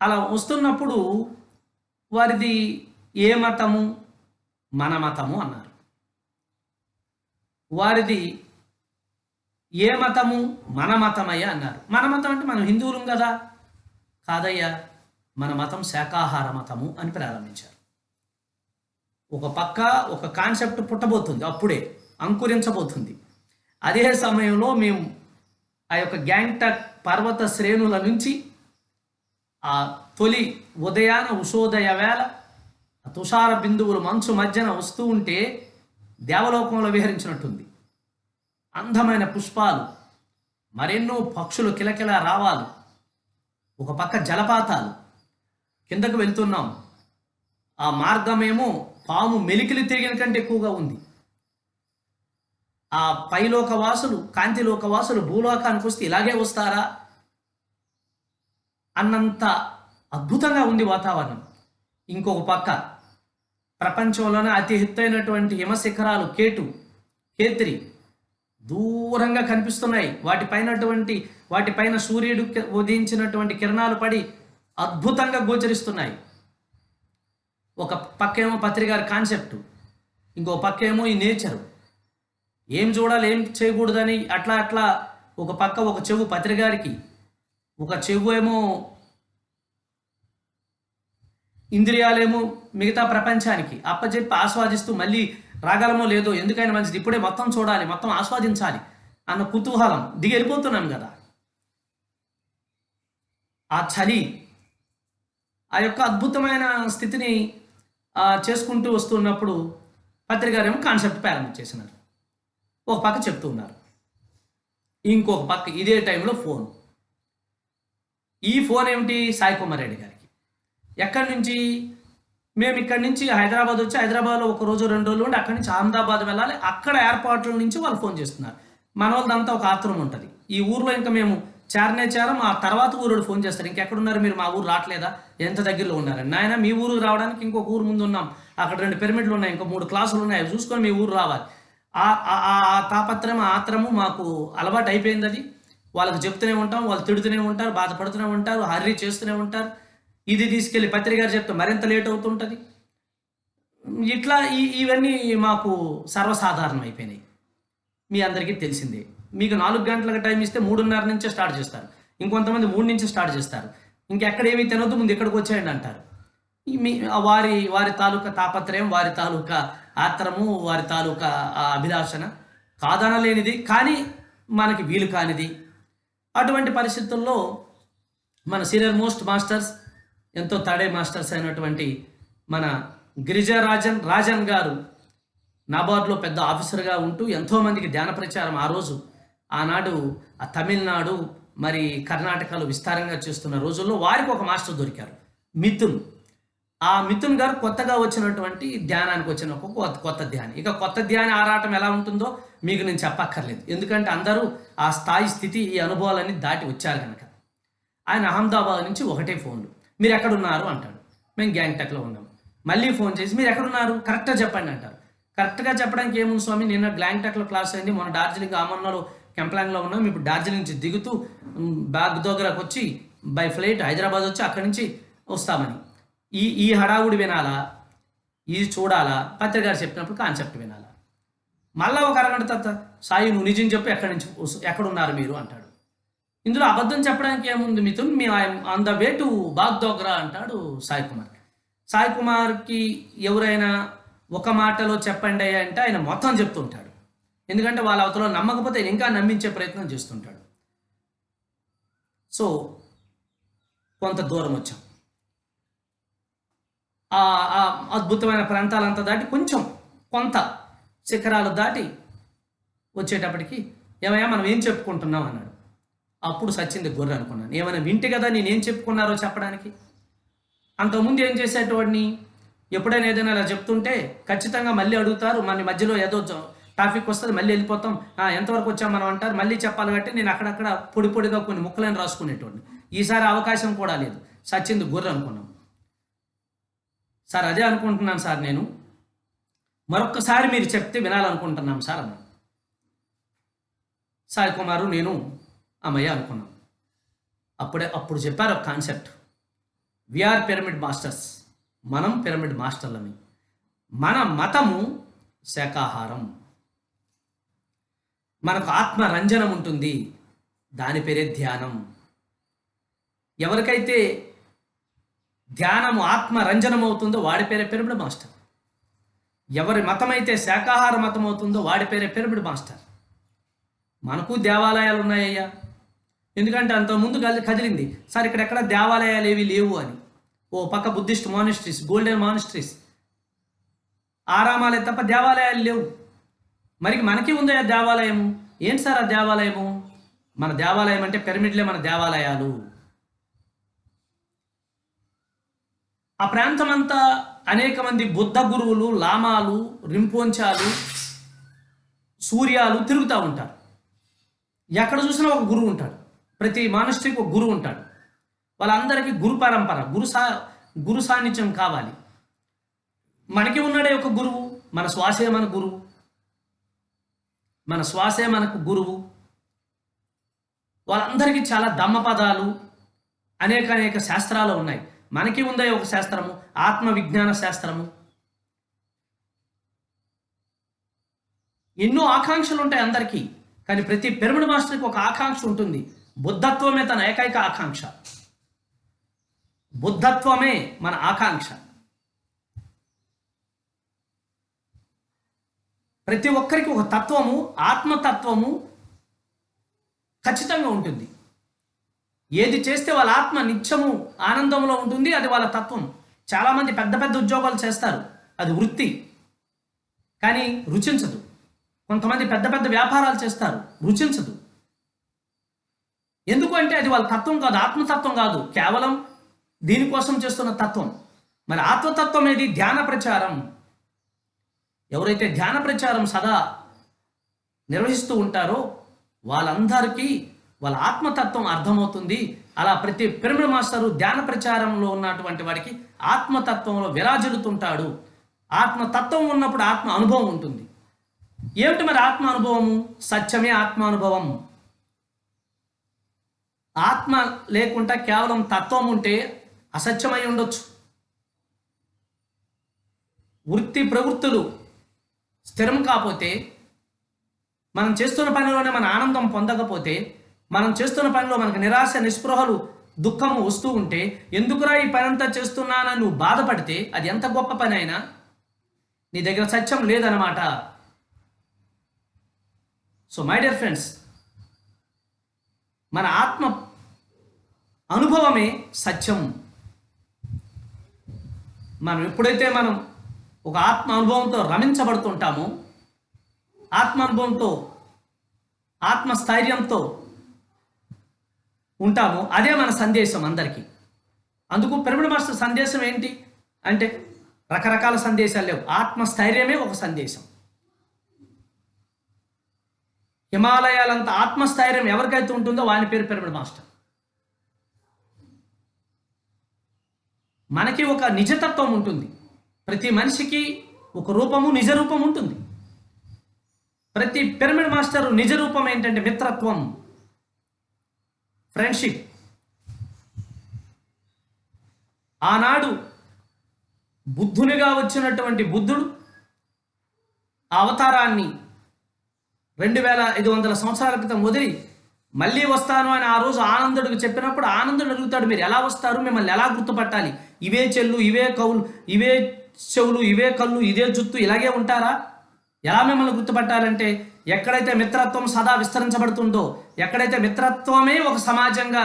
అలా వస్తున్నప్పుడు వారిది ఏ మతము? మన మతము అన్నారు. వారిది ఏ మతము? మన మతమయ్యా అన్నారు. మన మతం అంటే మనం హిందువులం కదా? కాదయ్యా, మన మతం శాకాహార మతము అని ప్రారంభించారు. ఒక పక్క ఒక కాన్సెప్ట్ పుట్టబోతుంది, అప్పుడే అంకురించబోతుంది. అదే సమయంలో మేము ఆ యొక్క గ్యాంగ్టక్ పర్వత శ్రేణుల నుంచి ఆ తొలి ఉదయాన ఉషోదయ వేళ తుషార బిందువులు మంచు మధ్యన వస్తూ ఉంటే దేవలోకంలో విహరించినట్టుంది. అందమైన పుష్పాలు, మరెన్నో పక్షులు కిలకిల రావాలు, ఒక పక్క జలపాతాలు, కిందకు వెళ్తున్నాం. ఆ మార్గమేమో పాము మెలికిలి తిరిగిన కంటే ఎక్కువగా ఉంది. ఆ పైలోక వాసులు, కాంతిలోక వాసులు భూలోకానికి వస్తే ఇలాగే వస్తారా అన్నంత అద్భుతంగా ఉంది వాతావరణం. ఇంకొక పక్క ప్రపంచంలోనే అతి ఎత్తైనటువంటి హిమశిఖరాలు కేత్రి దూరంగా కనిపిస్తున్నాయి. వాటిపైన సూర్యుడు ఉదయించినటువంటి కిరణాలు పడి అద్భుతంగా గోచరిస్తున్నాయి. ఒక పక్కేమో పత్రికారి కాన్సెప్ట్, ఇంకో పక్కేమో ఈ నేచరు, ఏం చూడాలి ఏం చేయకూడదని అట్లా ఒక పక్క ఒక చెవు పత్రికారికి, ఒక చెవు ఏమో ఇంద్రియాలేమో మిగతా ప్రపంచానికి అప్పచెప్పి ఆస్వాదిస్తూ మళ్ళీ రాగలమో లేదో, ఎందుకైనా మంచిది ఇప్పుడే మొత్తం చూడాలి, మొత్తం ఆస్వాదించాలి అన్న కుతూహలం దిగి వెళ్ళిపోతున్నాం కదా. ఆ చలి, ఆ యొక్క అద్భుతమైన స్థితిని చేసుకుంటూ వస్తున్నప్పుడు పత్రికారేమో కాన్సెప్ట్ ప్రారంభించేసినారు. ఒక పక్క చెప్తూ ఉన్నారు, ఇంకొక పక్క ఇదే టైంలో ఫోన్. ఈ ఫోన్ ఏమిటి? సాయి కుమార్ రెడ్డి గారికి. ఎక్కడి నుంచి? మేము ఇక్కడి నుంచి హైదరాబాద్ వచ్చి, హైదరాబాద్లో ఒక రోజు 2 రోజులు ఉండి అక్కడి నుంచి అహ్మదాబాద్ వెళ్ళాలి. అక్కడ ఎయిర్పోర్ట్ల నుంచి వాళ్ళు ఫోన్ చేస్తున్నారు. మన వాళ్ళదంతా ఒక ఆత్రం ఉంటుంది. ఈ ఊర్లో ఇంకా మేము చేరం, ఆ తర్వాత ఊరు ఫోన్ చేస్తారు, ఇంకెక్కడున్నారు మీరు, మా ఊరు రావట్లేదా, ఎంత దగ్గరలో ఉన్నారని. నాయన మీ ఊరు రావడానికి ఇంకొక ఊరు ముందు ఉన్నాం, అక్కడ 2 పిరమిడ్లు ఉన్నాయి, ఇంకో 3 క్లాసులు ఉన్నాయి, అవి చూసుకొని మీ ఊరు రావాలి. ఆ తాపత్రయం, ఆత్రము మాకు అలవాటు అయిపోయింది. అది వాళ్ళకి చెప్తూనే ఉంటాం, వాళ్ళు తిడుతూనే ఉంటారు, బాధపడుతూనే ఉంటారు, హర్రీ చేస్తూనే ఉంటారు. ఇది తీసుకెళ్ళి పత్రికారు చెప్తే మరింత లేట్ అవుతుంటుంది. ఇట్లా ఇవన్నీ మాకు సర్వసాధారణం అయిపోయినాయి. మీ అందరికీ తెలిసిందే. మీకు 4 గంటలకు టైం ఇస్తే 3:30 నుంచే స్టార్ట్ చేస్తారు, ఇంకొంతమంది 3 నుంచి స్టార్ట్ చేస్తారు. ఇంకెక్కడ ఏమీ తినొద్దు, ముందు ఇక్కడికి వచ్చేయండి అంటారు. వారి తాలూకా తాపత్రయం, వారి తాలూకా ఆత్రము, వారి తాలూకా అభిలాషణ కాదనలేనిది, కానీ మనకి వీలు కానిది. అటువంటి పరిస్థితుల్లో మన సీనియర్ మోస్ట్ మాస్టర్స్, ఎంతో తడే మాస్టర్స్ అయినటువంటి మన రాజన్ గారు నాబార్డ్లో పెద్ద ఆఫీసర్గా ఉంటూ ఎంతోమందికి ధ్యాన ప్రచారం ఆనాడు ఆ తమిళనాడు మరి కర్ణాటకలో విస్తారంగా చేస్తున్న రోజుల్లో వారికి ఒక మాస్టర్ దొరికారు, మిథున్. ఆ మిథున్ గారు కొత్తగా వచ్చినటువంటి ధ్యానానికి వచ్చిన ఒక కొత్త ధ్యాని. ఇక కొత్త ధ్యాని ఆరాటం ఎలా ఉంటుందో మీకు నేను చెప్పక్కర్లేదు, ఎందుకంటే అందరూ ఆ స్థాయి, స్థితి, ఈ అనుభవాలన్నీ దాటి వచ్చారు కనుక. ఆయన అహ్మదాబాద్ నుంచి ఒకటే ఫోన్లు, మీరు ఎక్కడున్నారు అంటాడు. మేము గ్యాంగ్టక్లో ఉన్నాం. మళ్ళీ ఫోన్ చేసి మీరు ఎక్కడున్నారు కరెక్ట్గా చెప్పండి అంటారు. కరెక్ట్గా చెప్పడానికి ఏముంది స్వామి, నిన్న గ్యాంగ్టక్లో క్లాస్ అయింది, మొన్న డార్జిలింగ్ ఆమన్నలో కెంప్లాంగ్లో ఉన్నాం, ఇప్పుడు డార్జిలింగ్ నుంచి దిగుతూ బాగ్దోగ్రాకు వచ్చి బై ఫ్లైట్ హైదరాబాద్ వచ్చి అక్కడి నుంచి వస్తామని. ఈ హడావుడి వినాలా, ఇది చూడాలా, పత్రికారు చెప్పినప్పుడు కాన్సెప్ట్ వినాలా. మళ్ళీ ఒక అరగంట తర్వాత సాయి నువ్వు నిజం చెప్పి ఎక్కడున్నారు మీరు అంటాడు. ఇందులో అబద్ధం చెప్పడానికి ఏముంది మిథున్, మేము ఆన్ ద వే టు బాగ్దోగ్రా అంటాడు సాయి కుమార్. సాయి కుమార్కి ఎవరైనా ఒక మాటలో చెప్పండి అంటే ఆయన మొత్తం చెప్తుంటాడు, ఎందుకంటే వాళ్ళ అవతలో నమ్మకపోతే ఇంకా నమ్మించే ప్రయత్నం చేస్తుంటాడు. సో కొంత దూరం వచ్చాం, ఆ అద్భుతమైన ప్రాంతాలంతా దాటి కొంత శిఖరాలు దాటి వచ్చేటప్పటికి ఏమయ్యా మనం ఏం చెప్పుకుంటున్నాం అన్నాడు. అప్పుడు సచ్చింది గొర్రె అనుకున్నాను, ఏమైనా వింటే కదా నేనేం చెప్పుకున్నారో చెప్పడానికి. అంతకుముందు ఏం చేసేటవాడిని, ఎప్పుడైనా ఏదైనా ఇలా చెప్తుంటే ఖచ్చితంగా మళ్ళీ అడుగుతారు, మన మధ్యలో ఏదో టాపిక్ వస్తుంది, మళ్ళీ వెళ్ళిపోతాం, ఎంతవరకు వచ్చాం మనం అంటారు, మళ్ళీ చెప్పాలి కాబట్టి నేను అక్కడక్కడ పొడిగా కొన్ని ముక్కలను రాసుకునేటోడిని. ఈసారి అవకాశం కూడా లేదు, సచ్చింది గొర్రె అనుకున్నాం. సార్ అదే అనుకుంటున్నాను సార్, నేను మరొక్కసారి మీరు చెప్తే వినాలనుకుంటున్నాం సార్ అన్నాను. సాయి కుమారు నేను అమ్మయ్య అనుకున్నాం. అప్పుడు చెప్పారు ఒక కాన్సెప్ట్, వీఆర్ పిరమిడ్ మాస్టర్స్, మనం పిరమిడ్ మాస్టర్లని. మన మతము శాకాహారం, మనకు ఆత్మరంజనం ఉంటుంది, దాని పేరే ధ్యానం. ఎవరికైతే ధ్యానము ఆత్మరంజనం అవుతుందో వాడి పేరే పిరమిడ్ మాస్టర్. ఎవరి మతం అయితే శాకాహార మతం అవుతుందో వాడి పేరే పిరమిడ్ మాస్టర్. మనకు దేవాలయాలు ఉన్నాయ్యా, ఎందుకంటే అంతకుముందు కదిలింది సార్ ఇక్కడ ఎక్కడ దేవాలయాలు ఏవి లేవు అని. ఓ పక్క బుద్ధిస్ట్ మానిస్ట్రీస్, గోల్డెన్ మానిస్ట్రీస్, ఆరామాలే తప్ప దేవాలయాలు లేవు. మరి మనకి ఉందా దేవాలయము? ఏంటి సార్ ఆ దేవాలయము? మన దేవాలయం అంటే పిరమిడ్లే మన దేవాలయాలు. ఆ ప్రాంతం అంతా అనేక మంది బుద్ధ గురువులు, లామాలు, రింపోంచాలు, సూర్యాలు తిరుగుతూ ఉంటారు. ఎక్కడ చూసినా ఒక గురువు ఉంటాడు, ప్రతి మానస్ట్రీకి ఒక గురువు ఉంటాడు. వాళ్ళందరికీ గురు పరంపర, గురు సాన్నిధ్యం కావాలి. మనకి ఉన్నాడే ఒక గురువు, మన శ్వాసే మన గురువు, మన శ్వాసే మనకు గురువు. వాళ్ళందరికీ చాలా ధమ్మపదాలు, అనేక శాస్త్రాలు ఉన్నాయి. మనకి ఉందే ఒక శాస్త్రము, ఆత్మ విజ్ఞాన శాస్త్రము. ఎన్నో ఆకాంక్షలు ఉంటాయి అందరికీ, కానీ ప్రతి పిరమిడ్ మాస్టర్కి ఒక ఆకాంక్ష ఉంటుంది. బుద్ధత్వమే తన ఏకైక ఆకాంక్ష. బుద్ధత్వమే మన ఆకాంక్ష. ప్రతి ఒక్కరికి ఒక తత్వము, ఆత్మతత్వము ఖచ్చితంగా ఉంటుంది. ఏది చేస్తే వాళ్ళ ఆత్మ నిత్యము ఆనందంలో ఉంటుంది, అది వాళ్ళ తత్వం. చాలామంది పెద్ద పెద్ద ఉద్యోగాలు చేస్తారు, అది వృత్తి, కానీ రుచించదు. కొంతమంది పెద్ద పెద్ద వ్యాపారాలు చేస్తారు, రుచించదు. ఎందుకు అంటే అది వాళ్ళ తత్వం కాదు, ఆత్మతత్వం కాదు, కేవలం దీనికోసం చేస్తున్న తత్వం. మరి ఆత్మతత్వం ఏది? ధ్యాన ప్రచారం. ఎవరైతే ధ్యాన ప్రచారం సదా నిర్వహిస్తూ ఉంటారో వాళ్ళందరికీ వాళ్ళ ఆత్మతత్వం అర్థమవుతుంది. అలా ప్రతి పిరమిడ్ మాస్టరు ధ్యాన ప్రచారంలో ఉన్నటువంటి వాడికి ఆత్మతత్వంలో విరాజిల్లుతుంటాడు. ఆత్మతత్వం ఉన్నప్పుడు ఆత్మ అనుభవం ఉంటుంది. ఏమిటి మరి ఆత్మ అనుభవము? సత్యమే ఆత్మానుభవం. ఆత్మ లేకుండా కేవలం తత్వం ఉంటే అసత్యమై ఉండొచ్చు. వృత్తి ప్రవృత్తులు స్థిరం కాకపోతే, మనం చేస్తున్న పనిలోనే మన ఆనందం పొందకపోతే, మనం చేస్తున్న పనిలో మనకు నిరాశ, నిస్పృహలు, దుఃఖము వస్తూ ఉంటే, ఎందుకురా ఈ పని అంతా చేస్తున్నానని నువ్వు బాధపడితే అది ఎంత గొప్ప పని అయినా నీ దగ్గర సత్యం లేదన్నమాట. సో మై డియర్ ఫ్రెండ్స్, మన ఆత్మ అనుభవమే సత్యం. మనం ఎప్పుడైతే మనం ఒక ఆత్మ అనుభవంతో రమించబడుతుంటామో, ఆత్మ అనుభవంతో, ఆత్మస్థైర్యంతో ఉంటామో, అదే మన సందేశం అందరికీ. అందుకు పిరమిడ్ మాస్టర్ సందేశం ఏంటి అంటే రకరకాల సందేశాలు లేవు, ఆత్మస్థైర్యమే ఒక సందేశం. హిమాలయాలంత ఆత్మస్థైర్యం ఎవరికైతే ఉంటుందో వాని పేరు పిరమిడ్ మాస్టర్. మనకి ఒక నిజతత్వం ఉంటుంది. ప్రతి మనిషికి ఒక రూపము, నిజ రూపం ఉంటుంది. ప్రతి పిరమిడ్ మాస్టర్ నిజ రూపం ఏంటంటే మిత్రత్వం, ఫ్రెండ్షిప్. ఆనాడు బుద్ధునిగా వచ్చినటువంటి బుద్ధుడు ఆ అవతారాన్ని 2500 సంవత్సరాల క్రితం వదిలి మళ్ళీ వస్తాను అని ఆ రోజు ఆనందుడికి చెప్పినప్పుడు ఆనందుడు అడుగుతాడు, మీరు ఎలా వస్తారు, మిమ్మల్ని ఎలా గుర్తుపట్టాలి? ఇవే చెల్లు, ఇవే కవులు, ఇవే చెవులు, ఇవే కళ్ళు, ఇదే జుత్తు, ఇలాగే ఉంటారా? ఎలా మిమ్మల్ని గుర్తుపట్టాలంటే, ఎక్కడైతే మిత్రత్వం సదా విస్తరించబడుతుందో, ఎక్కడైతే మిత్రత్వమే ఒక సమాజంగా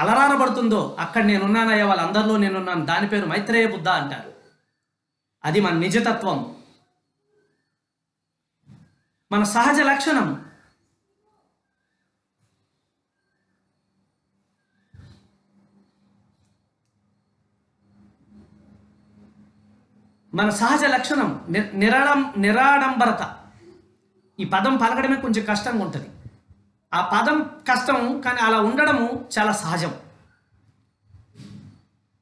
అలరారబడుతుందో అక్కడ నేనున్నానయ్యా, వాళ్ళందరిలో నేనున్నాను. దాని పేరు మైత్రేయ బుద్ధ అంటారు. అది మన నిజతత్వం, మన సహజ లక్షణం. మన సహజ లక్షణం నిరాడంబరత. ఈ పదం పలకడమే కొంచెం కష్టంగా ఉంటుంది. ఆ పదం కష్టం, కానీ అలా ఉండడము చాలా సహజం.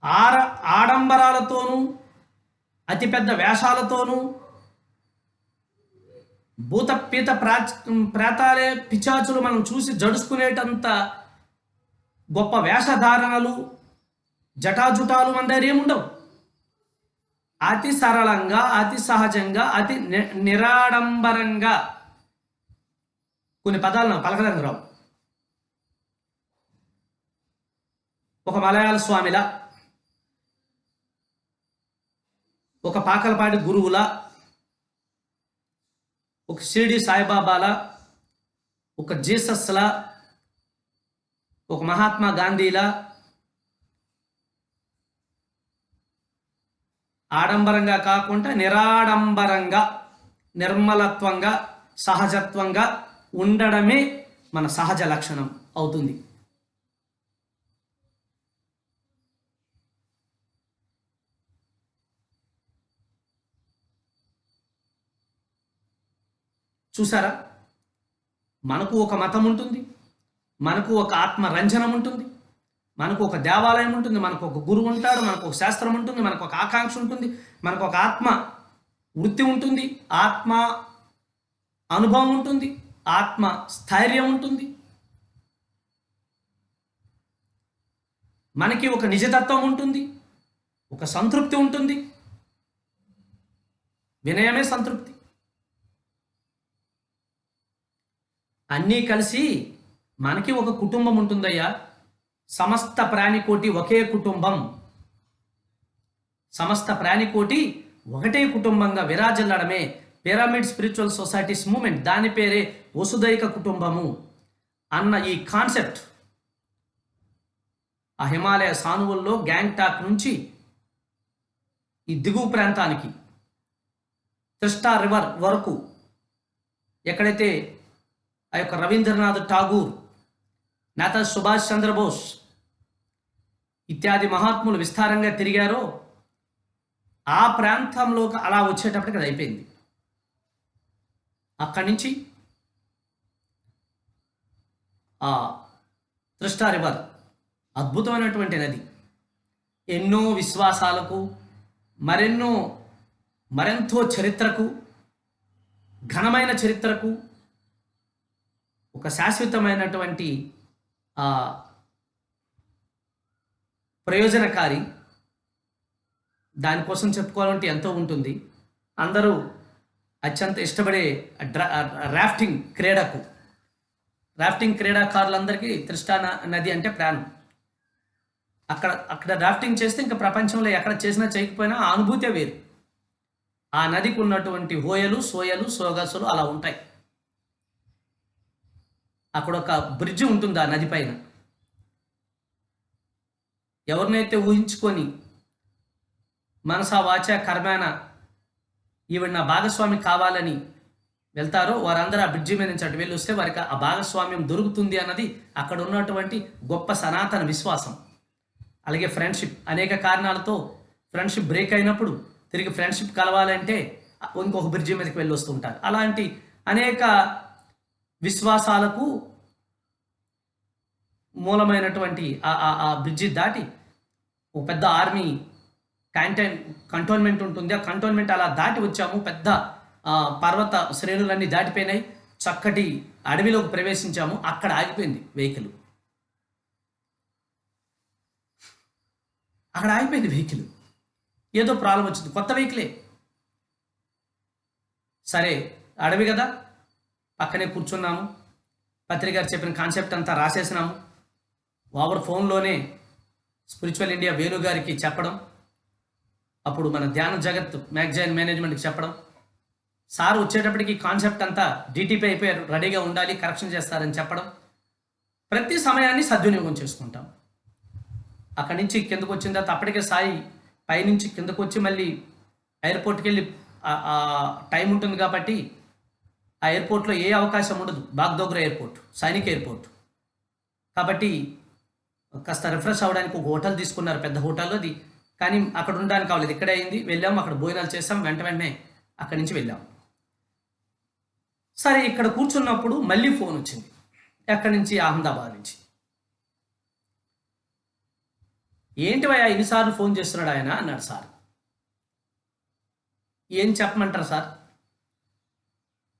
ఆడంబరాలతోనూ అతిపెద్ద వేషాలతోనూ భూత పీత ప్రేతాలే పిచాచులు మనం చూసి జడుసుకునేటంత గొప్ప వేషధారణలు జటాజుటాలు మన దగ్గర ఏముండవు. అతి సరళంగా, అతి సహజంగా, అతి నిరాడంబరంగా కొన్ని పదాలు నాకు పలకడానికి రావు. ఒక మలయాళ స్వామిలా, ఒక పాకలపాటి గురువులా, ఒక షిరిడి సాయిబాబాలా, ఒక జీసస్లా, ఒక మహాత్మా గాంధీలా ఆడంబరంగా కాకుండా నిరాడంబరంగా, నిర్మలత్వంగా, సహజత్వంగా ఉండడమే మన సహజ లక్షణం అవుతుంది. చూసారా, మనకు ఒక మతం ఉంటుంది, మనకు ఒక ఆత్మరంజనం ఉంటుంది, మనకు ఒక దేవాలయం ఉంటుంది, మనకు ఒక గురువు ఉంటాడు, మనకు ఒక శాస్త్రం ఉంటుంది, మనకు ఒక ఆకాంక్ష ఉంటుంది, మనకు ఒక ఆత్మ వృత్తి ఉంటుంది, ఆత్మ అనుభవం ఉంటుంది, ఆత్మ స్థైర్యం ఉంటుంది, మనకి ఒక నిజతత్వం ఉంటుంది, ఒక సంతృప్తి ఉంటుంది. వినయమే సంతృప్తి. అన్నీ కలిసి మనకి ఒక కుటుంబం ఉంటుందయ్యా. సమస్త ప్రాణికోటి ఒకే కుటుంబం. సమస్త ప్రాణికోటి ఒకటే కుటుంబంగా విరాజిల్లడమే పిరమిడ్ స్పిరిచువల్ సొసైటీస్ మూమెంట్. దాని పేరే వసుదైక కుటుంబము అన్న ఈ కాన్సెప్ట్ ఆ హిమాలయ సానువుల్లో గ్యాంగ్టాక్ నుంచి ఈ దిగువ ప్రాంతానికి త్రిస్టా రివర్ వరకు ఎక్కడైతే ఆ యొక్క రవీంద్రనాథ్ ఠాగూర్, నేతాజీ సుభాష్ చంద్రబోస్ ఇత్యాది మహాత్ములు విస్తారంగా తిరిగారో ఆ ప్రాంతంలోకి అలా వచ్చేటప్పటికి అది అయిపోయింది. అక్కడి నుంచి ఆ త్రిస్టా రివర్ అద్భుతమైనటువంటి నది. ఎన్నో విశ్వాసాలకు, మరెంతో చరిత్రకు, ఘనమైన చరిత్రకు ఒక శాశ్వతమైనటువంటి ప్రయోజనకారి. దానికోసం చెప్పుకోవాలంటే ఎంతో ఉంటుంది. అందరూ అత్యంత ఇష్టపడే రాఫ్టింగ్ క్రీడాకారులందరికీ త్రిస్టా నది అంటే ప్రాణం. అక్కడ రాఫ్టింగ్ చేస్తే ఇంకా ప్రపంచంలో ఎక్కడ చేసినా చేయకపోయినా ఆ అనుభూతే వేరు. ఆ నదికి ఉన్నటువంటి హోయలు, సోయలు, సోగసులు అలా ఉంటాయి. అక్కడ ఒక బ్రిడ్జ్ ఉంటుంది ఆ నది పైన. ఎవరినైతే ఊహించుకొని మనసా వాచ కర్మాన ఈవిడ నా భాగస్వామి కావాలని వెళ్తారో వారందరూ ఆ బ్రిడ్జి మీద నుంచి అటు వెళ్ళి వస్తే వారికి ఆ భాగస్వామ్యం దొరుకుతుంది అన్నది అక్కడ ఉన్నటువంటి గొప్ప సనాతన విశ్వాసం. అలాగే ఫ్రెండ్షిప్, అనేక కారణాలతో ఫ్రెండ్షిప్ బ్రేక్ అయినప్పుడు తిరిగి ఫ్రెండ్షిప్ కలవాలంటే ఇంకొక బ్రిడ్జి మీదకి వెళ్ళి వస్తుంటారు. అలాంటి అనేక విశ్వాసాలకు మూలమైనటువంటి ఆ బ్రిడ్జి దాటి ఒక పెద్ద ఆర్మీ కంటోన్మెంట్ ఉంటుంది. ఆ కంటోన్మెంట్ అలా దాటి వచ్చాము. పెద్ద పర్వత శ్రేణులన్నీ దాటిపోయినాయి. చక్కటి అడవిలోకి ప్రవేశించాము. అక్కడ ఆగిపోయింది వెహికల్. ఏదో ప్రాబ్లం వచ్చింది. కొత్త వెహికలే. సరే అడవి కదా, పక్కనే కూర్చున్నాము. పత్రిక గారు చెప్పిన కాన్సెప్ట్ అంతా రాసేసినాము. ఓవర్ ఫోన్లోనే స్పిరిచువల్ ఇండియా వేణు గారికి చెప్పడం, అప్పుడు మన ధ్యాన జగత్ మ్యాగజైన్ మేనేజ్మెంట్కి చెప్పడం. సార్ వచ్చేటప్పటికి కాన్సెప్ట్ అంతా డీటీపీ అయిపోయారు, రెడీగా ఉండాలి, కరెక్షన్ చేస్తారని చెప్పడం. ప్రతి సమయాన్ని సద్వినియోగం చేసుకుంటాం. అక్కడి నుంచి కిందకు వచ్చిన తర్వాత అప్పటికే సాయి పైనుంచి కిందకు వచ్చి మళ్ళీ ఎయిర్పోర్ట్కి వెళ్ళి టైం ఉంటుంది కాబట్టి ఆ ఎయిర్పోర్ట్లో ఏ అవకాశం ఉండదు. బాగ్డోగ్రా ఎయిర్పోర్ట్ సైనిక్ ఎయిర్పోర్ట్ కాబట్టి కాస్త రిఫ్రెష్ అవ్వడానికి ఒక హోటల్ తీసుకున్నారు, పెద్ద హోటల్ అది. కానీ అక్కడ ఉండడానికి కావాలి, ఇక్కడే అయింది. వెళ్ళాము, అక్కడ భోజనాలు చేసాం, వెంటనే అక్కడి నుంచి వెళ్ళాము. సరే ఇక్కడ కూర్చున్నప్పుడు మళ్ళీ ఫోన్ వచ్చింది. ఎక్కడి నుంచి? అహ్మదాబాద్ నుంచి. ఏంటివయ్యా ఇన్నిసార్లు ఫోన్ చేస్తున్నాడు ఆయన అన్నాడు సార్. ఏం చెప్పమంటారు సార్,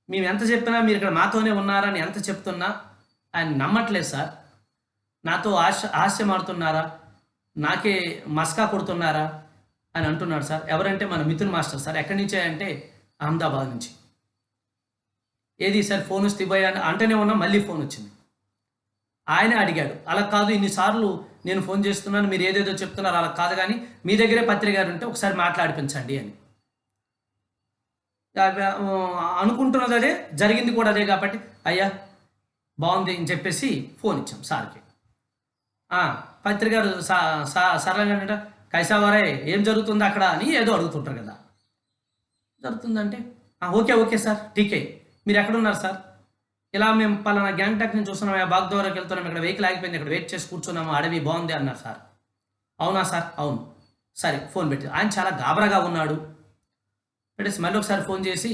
మేము ఎంత చెప్పినా మీరు ఇక్కడ మాతోనే ఉన్నారని ఎంత చెప్తున్నా ఆయన నమ్మట్లేదు సార్. నాతో హాస్యమాడుతున్నారా, నాకే మస్కా కొడుతున్నారా అని అంటున్నాడు సార్. ఎవరంటే మన మిథున్ మాస్టర్ సార్. ఎక్కడి నుంచే అంటే అహ్మదాబాద్ నుంచి. ఏది సార్ ఫోన్ వస్తే ఇవ్వయా అంటేనే ఉన్నా, మళ్ళీ ఫోన్ వచ్చింది. ఆయనే అడిగాడు, అలా కాదు ఇన్నిసార్లు నేను ఫోన్ చేస్తున్నాను, మీరు ఏదేదో చెప్తున్నారు అలా కాదు, కానీ మీ దగ్గరే పత్రిక గారు ఉంటే ఒకసారి మాట్లాడిపించండి అని. అనుకుంటున్నది అదే, జరిగింది కూడా అదే కాబట్టి అయ్యా బాగుంది అని చెప్పేసి ఫోన్ ఇచ్చాం సార్కి. పత్రిక గారు సరళంగా అంటే కైసావారే ఏం జరుగుతుంది అక్కడ అని ఏదో అడుగుతుంటారు కదా. జరుగుతుందంటే ఓకే ఓకే సార్ టీకే, మీరు ఎక్కడున్నారు సార్? ఇలా మేము పలానా గ్యాంగ్టాక్ నుంచి చూస్తున్నాం, బాగ్దోరాకి వెళ్తున్నాం, ఇక్కడ వెహికల్ ఆగిపోయింది, ఇక్కడ వెయిట్ చేసి కూర్చున్నాము, అడవి బాగుంది అన్నారు సార్. అవునా సార్? అవును. సరే ఫోన్ పెట్టి. ఆయన చాలా గాబరాగా ఉన్నాడు. పెట్టేసి మళ్ళీ ఒకసారి ఫోన్ చేసి,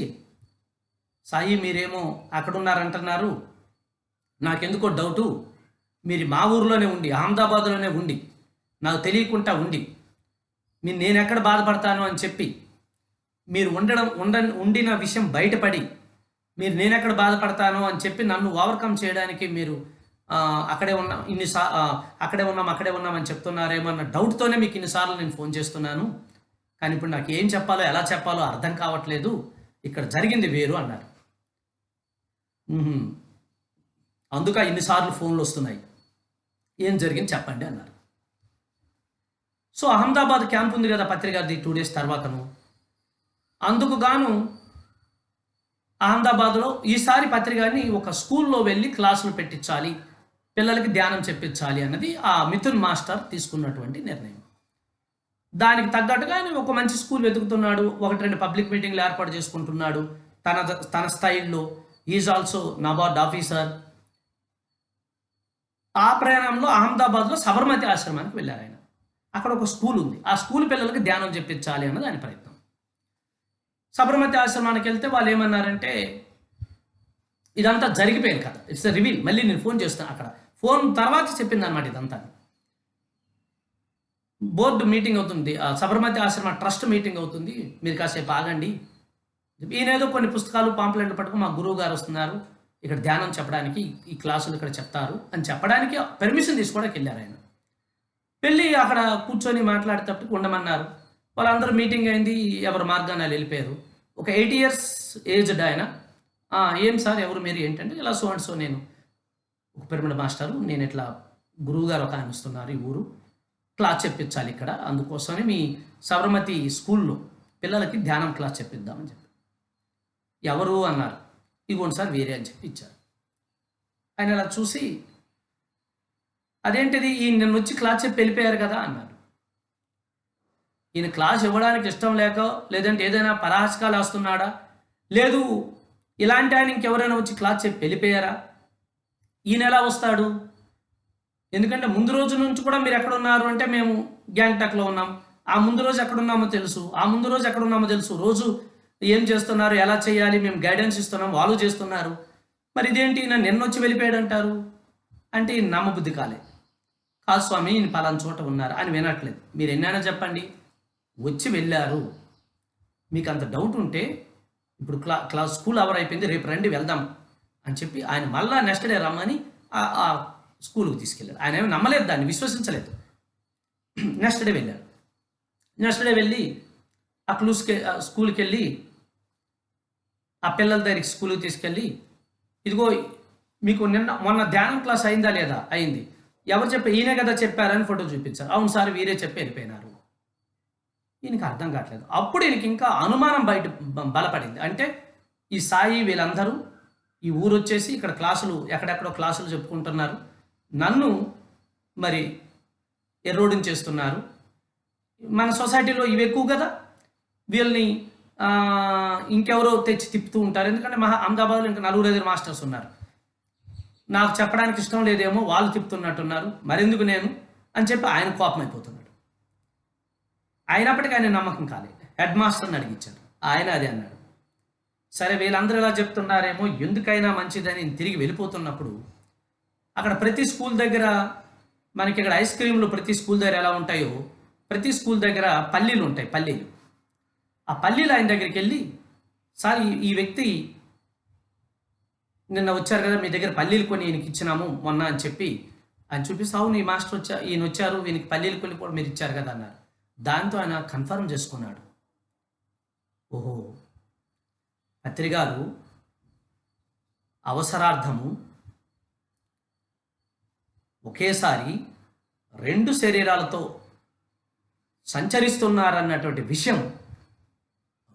సాయి మీరేమో అక్కడ ఉన్నారంటున్నారు, నాకెందుకో డౌటు, మీరు మా ఊర్లోనే ఉండి అహ్మదాబాద్లోనే ఉండి నాకు తెలియకుండా ఉండి నేను ఎక్కడ బాధపడతాను అని చెప్పి మీరు ఉండిన విషయం బయటపడి మీరు నేనెక్కడ బాధపడతాను అని చెప్పి నన్ను ఓవర్కమ్ చేయడానికి మీరు అక్కడే ఉన్నాం అక్కడే ఉన్నామని చెప్తున్నారేమో అన్న డౌట్తోనే మీకు ఇన్నిసార్లు నేను ఫోన్ చేస్తున్నాను, కానీ ఇప్పుడు నాకు ఏం చెప్పాలో ఎలా చెప్పాలో అర్థం కావట్లేదు, ఇక్కడ జరిగింది వేరు అన్నారు. అందుక ఇన్నిసార్లు ఫోన్లు వస్తున్నాయి, ఏం జరిగింది చెప్పండి అన్నారు. సో అహ్మదాబాద్ క్యాంప్ ఉంది కదా పత్రికది 2 days తర్వాతను, అందుకు గాను అహ్మదాబాద్లో ఈసారి పత్రికని ఒక స్కూల్లో వెళ్ళి క్లాసులు పెట్టించాలి, పిల్లలకి ధ్యానం చెప్పించాలి అన్నది ఆ మిథున్ మాస్టర్ తీసుకున్నటువంటి నిర్ణయం. దానికి తగ్గట్టుగా ఆయన ఒక మంచి స్కూల్ వెతుకుతున్నాడు, 1-2 పబ్లిక్ మీటింగ్లు ఏర్పాటు చేసుకుంటున్నాడు తన స్థాయిలో. Is also NABARD officer. ఆ ప్రయాణంలో అహ్మదాబాద్లో సబర్మతి ఆశ్రమానికి వెళ్ళారు ఆయన. అక్కడ ఒక స్కూల్ ఉంది, ఆ స్కూల్ పిల్లలకి ధ్యానం చెప్పించాలి అన్నది ఆయన ప్రయత్నం. సబర్మతి ఆశ్రమానికి వెళ్తే వాళ్ళు ఏమన్నారంటే, ఇదంతా జరిగిపోయింది కదా, ఇట్స్ రివీల్, మళ్ళీ నేను ఫోన్ చేస్తాను, అక్కడ ఫోన్ తర్వాత చెప్పింది అనమాట ఇదంతా. బోర్డు మీటింగ్ అవుతుంది, సబర్మతి ఆశ్రమ ట్రస్ట్ మీటింగ్ అవుతుంది, మీరు కాసేపు ఆగండి, ఈయనేదో కొన్ని పుస్తకాలు పాంప్లెట్లు పట్టుకుని మా గురువు గారు వస్తున్నారు ఇక్కడ ధ్యానం చెప్పడానికి, ఈ క్లాసులు ఇక్కడ చెప్తారు అని చెప్పడానికి పర్మిషన్ తీసుకోవడానికి వెళ్ళారు ఆయన. వెళ్ళి అక్కడ కూర్చొని మాట్లాడేటప్పటికి ఉండమన్నారు. వాళ్ళందరూ మీటింగ్ అయింది, ఎవరు మార్గాన్ని వెళ్ళిపోయారు. ఒక 80 years ఏజ్డ్ ఆయన, ఏం సార్ ఎవరు మీరు ఏంటంటే, ఇలా సో అండ్ సో నేను ఒక పిరమిడ్ మాస్టరు, నేను ఇట్లా గురువు గారు ఒక ఆయన వస్తున్నారు ఈ ఊరు, క్లాస్ చెప్పించాలి ఇక్కడ, అందుకోసమని మీ సబర్మతి స్కూల్లో పిల్లలకి ధ్యానం క్లాస్ చెప్పిద్దామని చెప్పి. ఎవరు అన్నారు. ఇగోండి సార్ వేరే అని చెప్పి ఇచ్చారు. ఆయన అలా చూసి, అదేంటిది ఈయన నిన్న వచ్చి క్లాస్ చెప్పి వెళ్ళిపోయారు కదా అన్నారు. ఈయన క్లాస్ ఇవ్వడానికి ఇష్టం లేక, లేదంటే ఏదైనా పరాహసకాలు వస్తున్నాడా, లేదు ఇలాంటి ఆయన ఇంకెవరైనా వచ్చి క్లాస్ చెప్పి వెళ్ళిపోయారా, ఈయన ఎలా వస్తాడు? ఎందుకంటే ముందు రోజు నుంచి కూడా మీరు ఎక్కడ ఉన్నారు అంటే మేము గ్యాంగ్టాక్లో ఉన్నాం, ఆ ముందు రోజు ఎక్కడున్నామో తెలుసు, ఆ ముందు రోజు ఎక్కడున్నామో తెలుసు, రోజు ఏం చేస్తున్నారు, ఎలా చేయాలి మేము గైడెన్స్ ఇస్తున్నాం, వాళ్ళు చేస్తున్నారు, మరి ఇదేంటి నన్ను నిన్న వచ్చి వెళ్ళిపోయాడు అంటారు అంటే ఈయన నమ్మబుద్ధి కాదు స్వామి ఈయన పలానా చోట ఉన్నారు అని వినట్లేదు. మీరు ఎన్నైనా చెప్పండి, వచ్చి వెళ్ళారు, మీకు అంత డౌట్ ఉంటే ఇప్పుడు క్లాస్ స్కూల్ అవర్ అయిపోయింది, రేపు రండి వెళ్దాం అని చెప్పి ఆయన మళ్ళా నెక్స్ట్ డే రమ్మని ఆ స్కూల్కి తీసుకెళ్ళారు. ఆయన ఏమి నమ్మలేదు, దాన్ని విశ్వసించలేదు. నెక్స్ట్ డే వెళ్ళారు. నెక్స్ట్ డే వెళ్ళి ఆ స్కూల్కి వెళ్ళి ఆ పిల్లల దగ్గరికి స్కూల్కి తీసుకెళ్ళి, ఇదిగో మీకు మొన్న ధ్యానం క్లాస్ అయిందా లేదా, అయింది, ఎవరు చెప్పి, ఈయనే కదా చెప్పారని ఫోటో చూపించారు. అవును సార్ వీరే చెప్పి వెళ్ళిపోయినారు. ఈయనకి అర్థం కావట్లేదు. అప్పుడు ఈయనకి ఇంకా అనుమానం బలపడింది. అంటే ఈ సాయి వీళ్ళందరూ ఈ ఊరు వచ్చేసి ఇక్కడ క్లాసులు ఎక్కడెక్కడో క్లాసులు చెప్పుకుంటున్నారు, నన్ను మరి ఎర్రోడించేస్తున్నారు, మన సొసైటీలో ఇవి ఎక్కువ కదా, వీళ్ళని ఇంకెవరో తెచ్చి తిప్పుతూ ఉంటారు, ఎందుకంటే అహ్మదాబాద్లో ఇంకా 4-5 మాస్టర్స్ ఉన్నారు, నాకు చెప్పడానికి ఇష్టం లేదేమో వాళ్ళు తిప్పుతున్నట్టున్నారు, మరెందుకు నేను అని చెప్పి ఆయన కోపం అయిపోతున్నాడు. అయినప్పటికీ ఆయన నమ్మకం కాలేదు. హెడ్ మాస్టర్ని అడిగించారు, ఆయన అదే అన్నాడు. సరే వీళ్ళందరూ ఇలా చెప్తున్నారేమో, ఎందుకైనా మంచిదని తిరిగి వెళ్ళిపోతున్నప్పుడు అక్కడ ప్రతి స్కూల్ దగ్గర మనకి ఇక్కడ ఐస్ క్రీమ్లు ప్రతి స్కూల్ దగ్గర ఎలా ఉంటాయో, ప్రతి స్కూల్ దగ్గర పల్లీలు ఉంటాయి. పల్లీలు, ఆ పల్లీలు ఆయన దగ్గరికి వెళ్ళి, సార్ ఈ వ్యక్తి నిన్న వచ్చారు కదా, మీ దగ్గర పల్లీలు కొని ఈయనకి ఇచ్చినాము మొన్న అని చెప్పి ఆయన చూపిస్తే, అవును ఈ మాస్టర్ ఈయన వచ్చారు, ఈయనకి పల్లీలు కొని కూడా మీరు ఇచ్చారు కదా అన్నారు. దాంతో ఆయన కన్ఫర్మ్ చేసుకున్నాడు, ఓహో పత్రిగారు అవసరార్థము ఒకేసారి 2 శరీరాలతో సంచరిస్తున్నారన్నటువంటి విషయం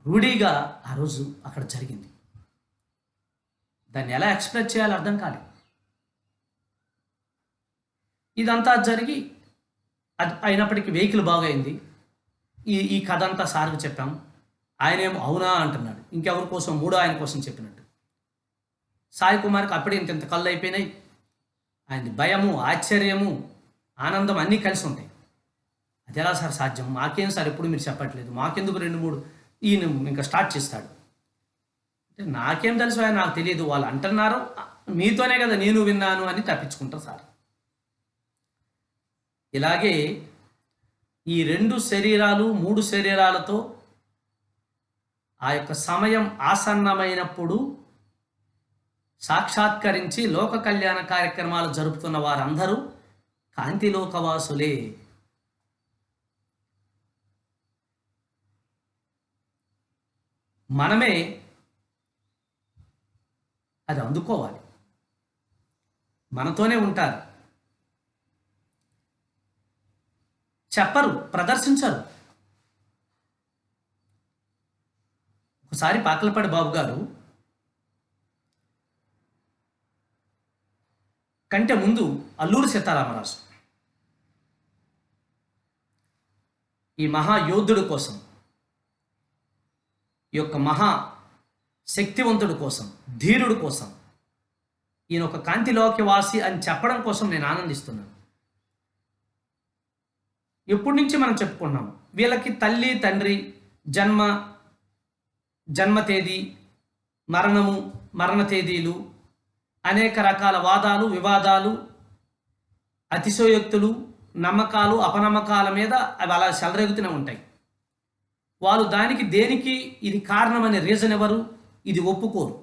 రూఢీగా ఆ రోజు అక్కడ జరిగింది. దాన్ని ఎలా ఎక్స్ప్రెస్ చేయాలో అర్థం కాలేదు. ఇదంతా జరిగి అది అయినప్పటికీ వెహికల్ బాగైంది. ఈ కథ అంతా సార్కి చెప్పాం. ఆయన ఏమో అవునా అంటున్నాడు, ఇంకెవరి కోసం, మూడో ఆయన కోసం చెప్పినట్టు. సాయి కుమార్కి అప్పుడే ఇంత కళ్ళు అయిపోయినాయి. ఆయన భయము, ఆశ్చర్యము, ఆనందం అన్నీ కలిసి ఉంటాయి. అది ఎలా సార్ సాధ్యం, మాకేం సార్ ఎప్పుడు మీరు చెప్పట్లేదు, మాకెందుకు 2-3 ఈయన ఇంకా స్టార్ట్ చేస్తాడు. అంటే నాకేం తెలుసు, నాకు తెలియదు, వాళ్ళు అంటున్నారు, మీతోనే కదా నేను విన్నాను అని తప్పించుకుంటారు సార్. ఇలాగే ఈ 2 శరీరాలు 3 శరీరాలతో ఆ యొక్క సమయం ఆసన్నమైనప్పుడు సాక్షాత్కరించి లోక కళ్యాణ కార్యక్రమాలు జరుపుతున్న వారందరూ కాంతిలోకవాసులే. మనమే అది అందుకోవాలి. మనతోనే ఉంటారు, చెప్పరు, ప్రదర్శించరు. ఒకసారి పాకలపాడి బాబు గారు కంటే ముందు అల్లూరి సీతారామరాజు ఈ మహాయోధుడు కోసం, ఈ యొక్క మహా శక్తివంతుడు కోసం, ధీరుడు కోసం, ఈయన ఒక కాంతిలోకి వాసి అని చెప్పడం కోసం నేను ఆనందిస్తున్నాను. ఎప్పటి నుంచి మనం చెప్పుకున్నాము, వీళ్ళకి తల్లి తండ్రి జన్మ తేదీ, మరణము, మరణ తేదీలు, అనేక రకాల వాదాలు, వివాదాలు, అతిశయోక్తులు, నమ్మకాలు, అపనమ్మకాల మీద అవి అలా చెలరేగుతూనే ఉంటాయి. వాళ్ళు దానికి దేనికి ఇది కారణమనే రీజన్ ఎవరు, ఇది ఒప్పుకోరు.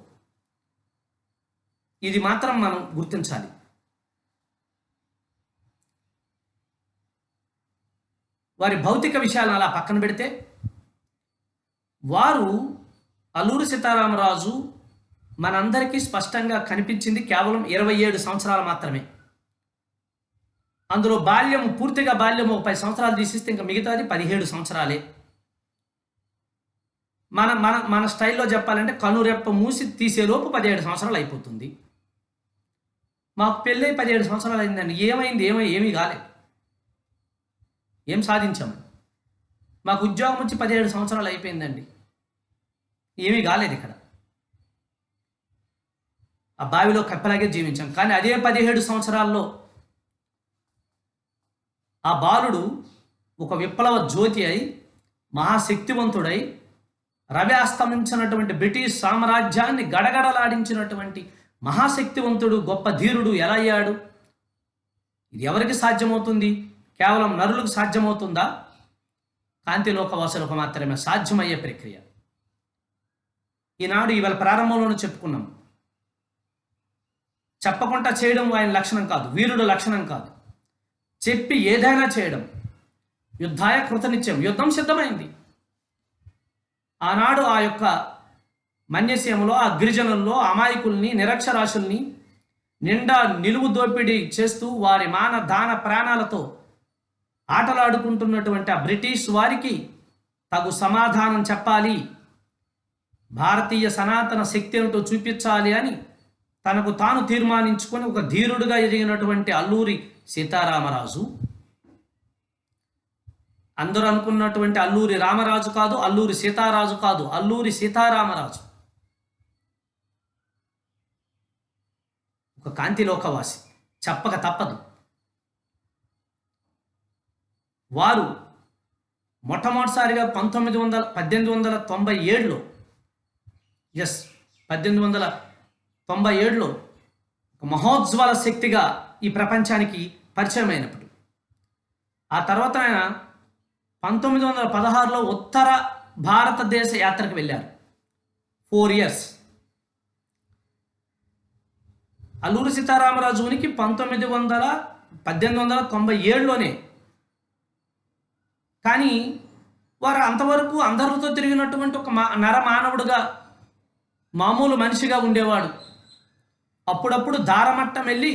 ఇది మాత్రం మనం గుర్తించాలి. వారి భౌతిక విషయాలను అలా పక్కన పెడితే, వారు అల్లూరి సీతారామరాజు మనందరికీ స్పష్టంగా కనిపించింది కేవలం 27 సంవత్సరాలు మాత్రమే. అందులో బాల్యం, పూర్తిగా బాల్యం 10 సంవత్సరాలు తీసిస్తే ఇంకా మిగతాది 17 సంవత్సరాలే. మన మన మన స్టైల్లో చెప్పాలంటే కనురెప్ప మూసి తీసేలోపు 17 సంవత్సరాలు అయిపోతుంది. మాకు పెళ్ళై 17 సంవత్సరాలు అయిందండి. ఏమైంది? ఏమీ కాలేదు. ఏం సాధించాము? మాకు ఉద్యోగం వచ్చి 17 సంవత్సరాలు అయిపోయిందండి. ఏమీ కాలేదు. ఇక్కడ ఆ బావిలో కప్పలాగే జీవించాం. కానీ అదే 17 సంవత్సరాల్లో ఆ బాలుడు ఒక విప్లవ జ్యోతి అయి, మహాశక్తివంతుడై, రవి అస్తమించినటువంటి బ్రిటిష్ సామ్రాజ్యాన్ని గడగడలాడించినటువంటి మహాశక్తివంతుడు, గొప్ప ధీరుడు ఎలా అయ్యాడు? ఇది ఎవరికి సాధ్యమవుతుంది? కేవలం నరులకు సాధ్యమవుతుందా? కాంతిలోకవాసులకు మాత్రమే సాధ్యమయ్యే ప్రక్రియ. ఈనాడు ఇవాళ ప్రారంభంలోనే చెప్పుకున్నాం, చెప్పకుండా చేయడం ఆయన లక్షణం కాదు, వీరుడు లక్షణం కాదు. చెప్పి ఏదైనా చేయడం. యుద్ధాయ కృతనిత్యం, యుద్ధం సిద్ధమైంది. ఆనాడు ఆ యొక్క మన్యసీమలో, ఆ గిరిజనుల్లో అమాయకుల్ని, నిరక్షరాశుల్ని నిండా నిలువు దోపిడీ చేస్తూ వారి మాన దాన ప్రాణాలతో ఆటలాడుకుంటున్నటువంటి ఆ బ్రిటిష్ వారికి తగు సమాధానం చెప్పాలి, భారతీయ సనాతన శక్తి ఏమిటో చూపించాలి అని తనకు తాను తీర్మానించుకొని ఒక ధీరుడుగా ఎదిగినటువంటి అల్లూరి సీతారామరాజు, అందరూ అనుకున్నటువంటి అల్లూరి రామరాజు కాదు, అల్లూరి సీతారాజు కాదు, అల్లూరి సీతారామరాజు ఒక కాంతిలోకవాసి, చెప్పక తప్పదు. వారు మొట్టమొదటిసారిగా 1897లో 1897లో ఒక మహోజ్వల శక్తిగా ఈ ప్రపంచానికి పరిచయం అయినప్పుడు ఆ తర్వాత ఆయన 1916లో ఉత్తర భారతదేశ యాత్రకు వెళ్ళారు. 4 ఇయర్స్. అల్లూరి సీతారామరాజు ఉనికి 1897లోనే. కానీ వారు అంతవరకు అందరితో తిరిగినటువంటి ఒక నరమానవుడుగా, మామూలు మనిషిగా ఉండేవాడు. అప్పుడప్పుడు దారమట్టం వెళ్ళి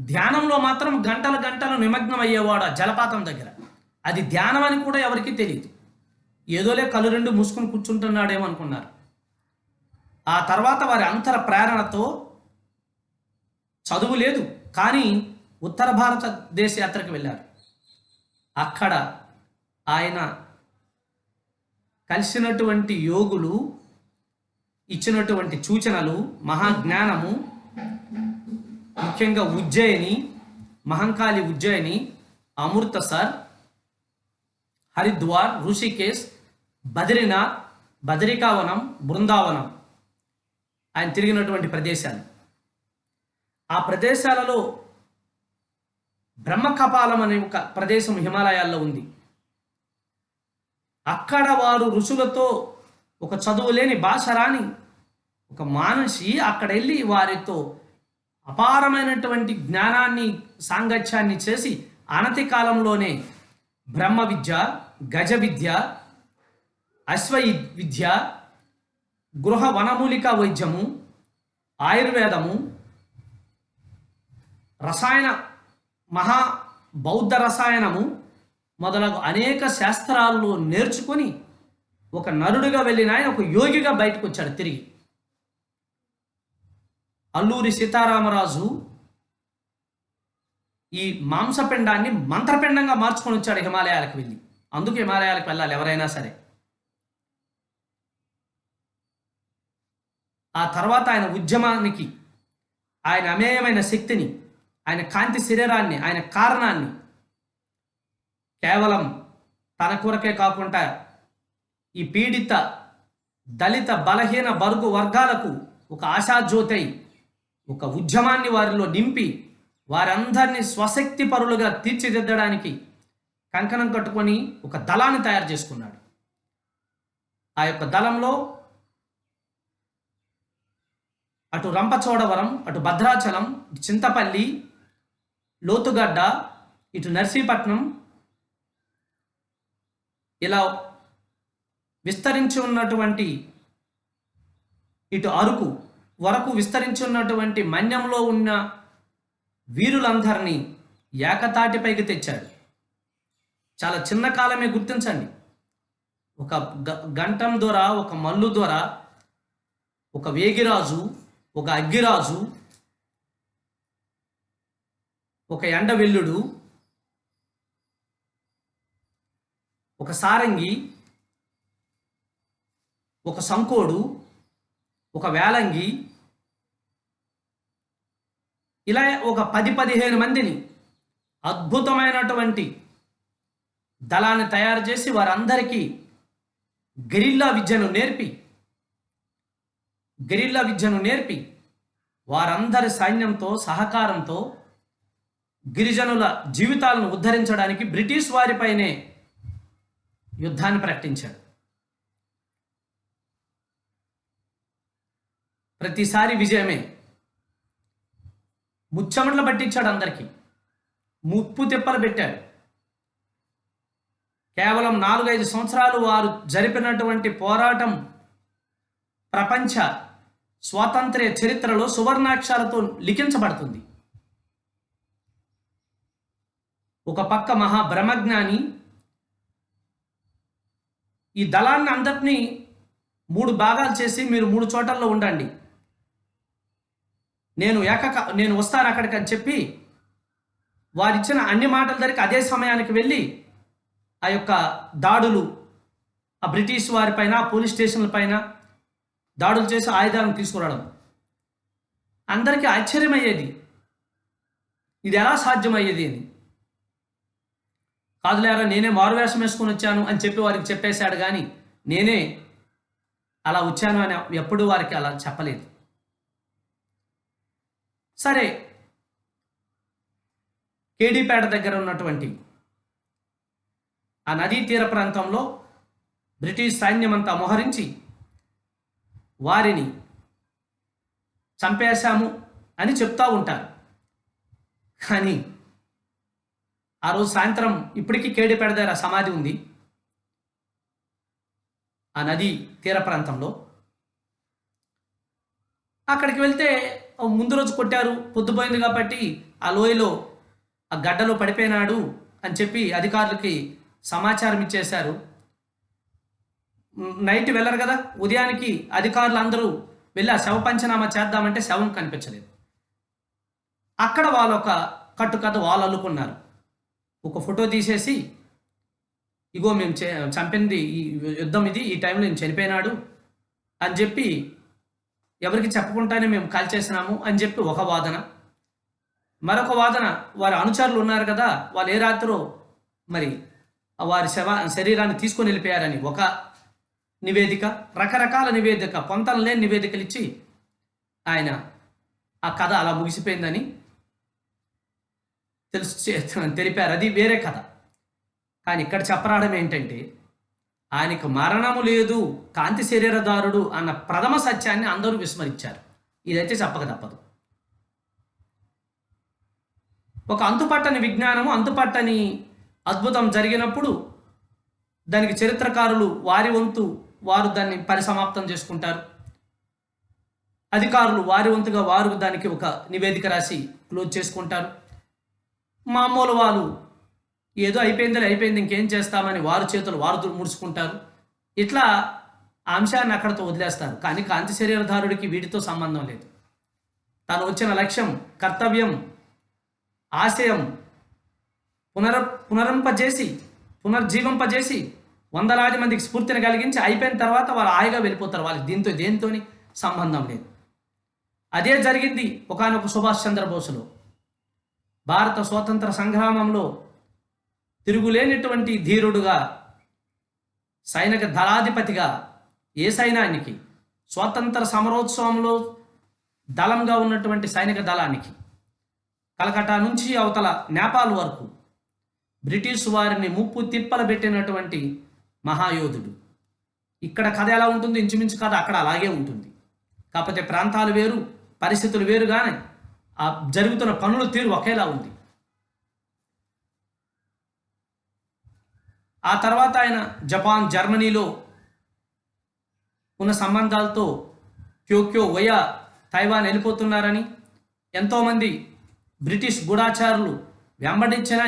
ధ్యానంలో మాత్రం గంటలు గంటలు నిమగ్నం అయ్యేవాడు ఆ జలపాతం దగ్గర. అది ధ్యానం అని కూడా ఎవరికీ తెలియదు. ఏదోలే కళ్ళు రెండు మూసుకుని కూర్చుంటున్నాడేమో అనుకున్నారు. ఆ తర్వాత వారి అంతర ప్రేరణతో, చదువు లేదు కానీ ఉత్తర భారతదేశ యాత్రకు వెళ్ళారు. అక్కడ ఆయన కలిసినటువంటి యోగులు ఇచ్చినటువంటి సూచనలు, మహాజ్ఞానము, ముఖ్యంగా ఉజ్జయిని, మహంకాళి ఉజ్జయిని, అమృతసర్, హరిద్వార్, ఋషికేశ్, బద్రీనాథ్, బదరికావనం, బృందావనం ఆయన తిరిగినటువంటి ప్రదేశాలు. ఆ ప్రదేశాలలో బ్రహ్మకపాలం అనే ఒక ప్రదేశం హిమాలయాల్లో ఉంది. అక్కడ వారు ఋషులతో, ఒక చదువు లేని భాష రాని ఒక మనిషి అక్కడ వెళ్ళి వారితో అపారమైనటువంటి జ్ఞానాన్ని, సాంగత్యాన్ని చేసి అనతి కాలంలోనే బ్రహ్మ విద్య, గజ విద్య, అశ్వ విద్య, గృహ వనమూలికా వైద్యము, ఆయుర్వేదము, రసాయన మహా బౌద్ధ రసాయనము మొదలగు అనేక శాస్త్రాల్లో నేర్చుకొని ఒక నరుడిగా వెళ్ళిన ఆయన ఒక యోగిగా బయటకు వచ్చాడు తిరిగి. అల్లూరి సీతారామరాజు ఈ మాంసపిండాన్ని మంత్రపిండంగా మార్చుకొని వచ్చాడు హిమాలయాలకు వెళ్ళి. అందుకు హిమాలయాలకు వెళ్ళాలి ఎవరైనా సరే. ఆ తర్వాత ఆయన ఉద్యమానికి, ఆయన అమేయమైన శక్తిని, ఆయన కాంతి శరీరాన్ని, ఆయన కారణాన్ని కేవలం తన కొరకే కాకుండా ఈ పీడిత, దళిత, బలహీన బరుగు వర్గాలకు ఒక ఆశాజ్యోతై ఒక ఉద్యమాన్ని వారిలో నింపి వారందరినీ స్వశక్తి పరులుగా తీర్చిదిద్దడానికి కంకణం కట్టుకొని ఒక దళాన్ని తయారు చేసుకున్నాడు. ఆ యొక్క దళంలో అటు రంపచోడవరం, అటు భద్రాచలం, చింతపల్లి, లోతుగడ్డ, ఇటు నర్సీపట్నం, ఇలా విస్తరించి ఉన్నటువంటి, ఇటు అరకు వరకు విస్తరించి ఉన్నటువంటి మన్యంలో ఉన్న వీరులందరినీ ఏకతాటిపైకి తెచ్చాడు. చాలా చిన్న కాలమే గుర్తించండి. ఒక గంటం దొర, ఒక మల్లు దొర, ఒక వేగిరాజు, ఒక అగ్గిరాజు, ఒక ఎండవెల్లుడు, ఒక సారంగి, ఒక సంకోడు, ఒక వేలంగి, ఇలా ఒక 10-15 మందిని అద్భుతమైనటువంటి దళాన్ని తయారు చేసి వారందరికీ గెరిల్లా విద్యను నేర్పి వారందరి సైన్యంతో, సహకారంతో గిరిజనుల జీవితాలను ఉద్ధరించడానికి బ్రిటిష్ వారిపైనే యుద్ధాన్ని ప్రకటించాడు. ప్రతిసారి విజయమే. ముచ్చమట్ల పట్టించాడు అందరికీ, ముప్పు తిప్పలు పెట్టాడు. కేవలం 4-5 సంవత్సరాలు వారు జరిపినటువంటి పోరాటం ప్రపంచ స్వాతంత్ర్య చరిత్రలో సువర్ణాక్షరాలతో లిఖించబడుతుంది. ఒక పక్క మహా బ్రహ్మజ్ఞాని ఈ దళాన్ని అందరినీ 3 భాగాలు చేసి, మీరు 3 చోటల్లో ఉండండి, నేను వస్తాను అక్కడికి అని చెప్పి వారిచ్చిన అన్ని మాటల దగ్గరికి అదే సమయానికి వెళ్ళి ఆ యొక్క దాడులు, ఆ బ్రిటిష్ వారిపైన, పోలీస్ స్టేషన్ల పైన దాడులు చేసి ఆయుధాలను తీసుకురావడం అందరికీ ఆశ్చర్యమయ్యేది. ఇది ఎలా సాధ్యమయ్యేది అని. కాదులేరా, నేనే మారువేషం వేసుకొని వచ్చాను అని చెప్పి వారికి చెప్పేశాడు, కానీ నేనే అలా వచ్చాను అని ఎప్పుడు వారికి అలా చెప్పలేదు. సరే, కేడీపేట దగ్గర ఉన్నటువంటి ఆ నదీ తీర ప్రాంతంలో బ్రిటిష్ సైన్యమంతా మోహరించి వారిని చంపేశాము అని చెప్తూ ఉంటారు. కానీ ఆ రోజు సాయంత్రం ఇప్పటికీ కేడిపేట దగ్గర సమాధి ఉంది ఆ నదీ తీర ప్రాంతంలో. అక్కడికి వెళ్తే ముందు రోజు కొట్టారు, పొద్దుపోయింది కాబట్టి ఆ లోయలో ఆ గడ్డలో పడిపోయినాడు అని చెప్పి అధికారులకి సమాచారం ఇచ్చేశారు. నైట్ వెళ్ళరు కదా, ఉదయానికి అధికారులు అందరూ వెళ్ళి ఆ శవ పంచనామా చేద్దామంటే శవం కనిపించలేదు. అక్కడ వాళ్ళు ఒక కట్టుకథ వాళ్ళు అల్లుకున్నారు. ఒక ఫోటో తీసేసి, ఇగో మేము చంపింది ఈ యుద్ధం, ఇది ఈ టైంలో నేను చనిపోయినాడు అని చెప్పి ఎవరికి చెప్పకుండానే మేము కాల్చేసినాము అని చెప్పి ఒక వాదన. మరొక వాదన, వారి అనుచరులు ఉన్నారు కదా, వాళ్ళు ఏ రాత్రో మరి వారి శరీరాన్ని తీసుకొని వెళ్ళిపోయారని ఒక నివేదిక. రకరకాల నివేదిక, పొంతన లేని నివేదికలు ఇచ్చి ఆయన ఆ కథ అలా ముగిసిపోయిందని తెలిపారు. అది వేరే కథ. కానీ ఇక్కడ చెప్పరావడం ఏంటంటే, ఆయనకు మరణము లేదు, కాంతి శరీరదారుడు అన్న ప్రథమ సత్యాన్ని అందరూ విస్మరించారు. ఇదైతే చెప్పక తప్పదు. ఒక అంతుపట్టని విజ్ఞానము, అంతుపట్టని అద్భుతం జరిగినప్పుడు దానికి చరిత్రకారులు వారి వంతు వారు దాన్ని పరిసమాప్తం చేసుకుంటారు. అధికారులు వారి వంతుగా వారు దానికి ఒక నివేదిక రాసి క్లోజ్ చేసుకుంటారు. మామూలు వాళ్ళు ఏదో అయిపోయింది ఇంకేం చేస్తామని వారి చేతులు వారు ముడుచుకుంటారు. ఇట్లా ఆ అంశాన్ని అక్కడితో వదిలేస్తారు. కానీ కాంతి శరీరధారుడికి వీటితో సంబంధం లేదు. తను వచ్చిన లక్ష్యం, కర్తవ్యం, ఆశయం పునర్జీవింపజేసి వందలాది మందికి స్ఫూర్తిని కలిగించి అయిపోయిన తర్వాత వాళ్ళు హాయిగా వెళ్ళిపోతారు. వాళ్ళకి దేనితోని సంబంధం లేదు. అదే జరిగింది ఒకానొక సుభాష్ చంద్రబోసులో. భారత స్వాతంత్ర సంగ్రామంలో తిరుగులేనటువంటి ధీరుడుగా, సైనిక దళాధిపతిగా, ఏ సైన్యానికి, స్వాతంత్ర సమరోత్సవంలో దళంగా ఉన్నటువంటి సైనిక దళానికి, కలకట్టా నుంచి అవతల నేపాల్ వరకు బ్రిటిష్ వారిని ముప్పు తిప్పలు పెట్టినటువంటి మహాయోధుడు. ఇక్కడ కథ ఎలా ఉంటుంది, ఇంచుమించు కథ అక్కడ అలాగే ఉంటుంది. కాకపోతే ప్రాంతాలు వేరు, పరిస్థితులు వేరుగానే ఆ జరుగుతున్న పనుల తీరు ఒకేలా ఉంది. ఆ తర్వాత ఆయన జపాన్, జర్మనీలో ఉన్న సంబంధాలతో క్యోక్యో వయా తైవాన్ వెళ్ళిపోతున్నారని ఎంతోమంది బ్రిటిష్ గూఢాచారులు వెంబడించినా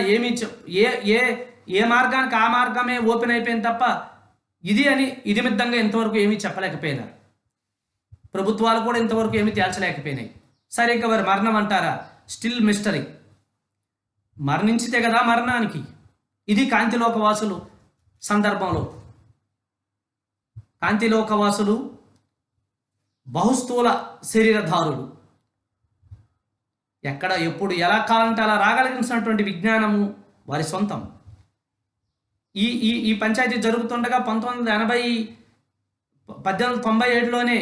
ఏ మార్గానికి ఆ మార్గమే ఓపెన్ అయిపోయింది తప్ప ఇది మిద్దంగా ఇంతవరకు ఏమీ చెప్పలేకపోయినారు. ప్రభుత్వాలు కూడా ఇంతవరకు ఏమీ తేల్చలేకపోయినాయి. సరే, ఇంకా వారి మరణం అంటారా, స్టిల్ మిస్టరీ. మరణించితే కదా మరణానికి. ఇది కాంతిలోకవాసులు సందర్భంలో. కాంతిలోకవాసులు బహుస్థూల శరీరధారులు. ఎక్కడ ఎప్పుడు ఎలా కావాలంటే అలా రాగలిగినటువంటి విజ్ఞానము వారి సొంతం. ఈ పంచాయతీ జరుగుతుండగా 1897లోనే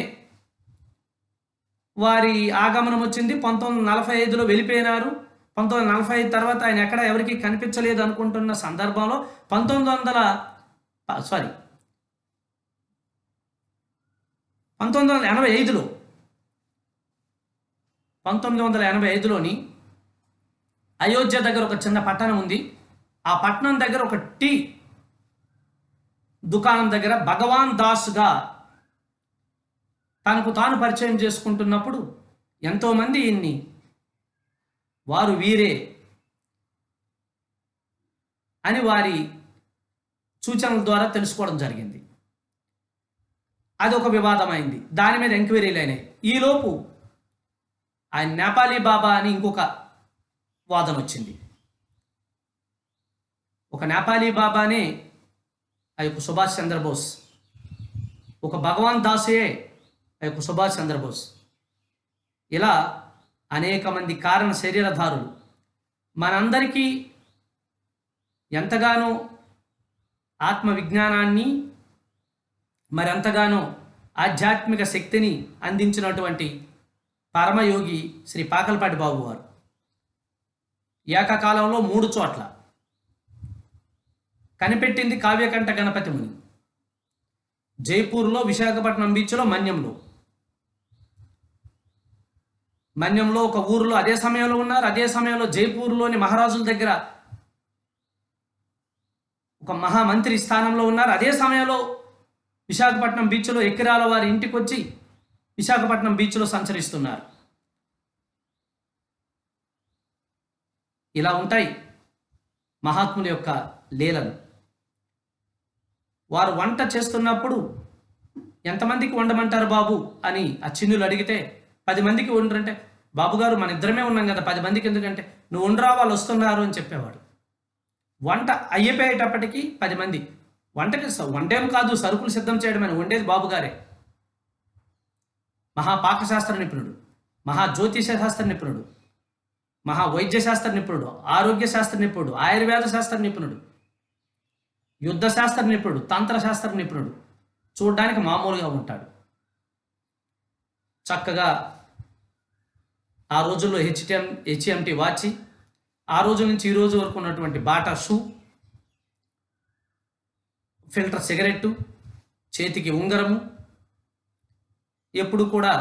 వారి ఆగమనం వచ్చింది. 1945లో వెళ్ళిపోయినారు. 1945 తర్వాత ఆయన ఎక్కడ ఎవరికి కనిపించలేదు అనుకుంటున్న సందర్భంలో 1985లోని అయోధ్య దగ్గర ఒక చిన్న పట్టణం ఉంది. ఆ పట్టణం దగ్గర ఒక టీ దుకాణం దగ్గర భగవాన్ దాస్గా తనకు తాను పరిచయం చేసుకుంటున్నప్పుడు ఎంతోమంది వారు వీరే అని వారి సూచనల ద్వారా తెలుసుకోవడం జరిగింది. అది ఒక వివాదమైంది. దాని మీద ఎంక్వైరీలు అయినాయి. ఈలోపు ఆయన నేపాలీ బాబా అని ఇంకొక వాదన వచ్చింది. ఒక నేపాలీ బాబానే ఆ యొక్క సుభాష్ చంద్రబోస్, ఒక భగవాన్ దాసే ఆ యొక్క సుభాష్ చంద్రబోస్. ఇలా అనేక మంది కారణ శరీరధారులు మనందరికీ ఎంతగానో ఆత్మ విజ్ఞానాన్ని, మరెంతగానో ఆధ్యాత్మిక శక్తిని అందించినటువంటి పరమయోగి శ్రీ పాకలపాటి బాబు వారు ఏకకాలంలో 3 చోట్ల కనిపెట్టింది కావ్యకంఠ గణపతి ముని. జైపూర్లో, విశాఖపట్నం బీచ్లో, మన్యంలో ఒక ఊరిలో అదే సమయంలో ఉన్నారు. అదే సమయంలో జైపూర్లోని మహారాజుల దగ్గర ఒక మహామంత్రి స్థానంలో ఉన్నారు. అదే సమయంలో విశాఖపట్నం బీచ్లో ఎక్కిరాల వారి ఇంటికి వచ్చి విశాఖపట్నం బీచ్లో సంచరిస్తున్నారు. ఇలా ఉంటాయి మహాత్ముల యొక్క లీలలు. వారు వంట చేస్తున్నప్పుడు ఎంతమందికి వండమంటారు బాబు అని ఆ చిన్నులు అడిగితే 10 మందికి వండరంటే, బాబుగారు మన ఇద్దరమే ఉన్నాం కదా, 10 మందికి ఎందుకంటే, నువ్వు వండరా వాళ్ళు వస్తున్నారు అని చెప్పేవాడు. వంట అయిపోయేటప్పటికీ 10 మంది. వంటేం కాదు, సరుకులు సిద్ధం చేయడమని, వండేది బాబుగారే. మహాపాకశాస్త్ర నిపుణుడు, మహా జ్యోతిష శాస్త్ర నిపుణుడు, మహా వైద్య శాస్త్ర నిపుణుడు, ఆరోగ్య శాస్త్ర నిపుణుడు, ఆయుర్వేద శాస్త్ర నిపుణుడు, యుద్ధ శాస్త్ర నిపుణుడు, తంత్రశాస్త్ర నిపుణుడు. చూడడానికి మామూలుగా ఉంటాడు. చక్కగా ఆ రోజుల్లో హెచ్ఎంటి వాచి, ఆ రోజు నుంచి ఈ రోజు వరకు ఉన్నటువంటి బాటా షూ, ఫిల్టర్ సిగరెట్టు, చేతికి ఉంగరము, ఎప్పుడు కూడా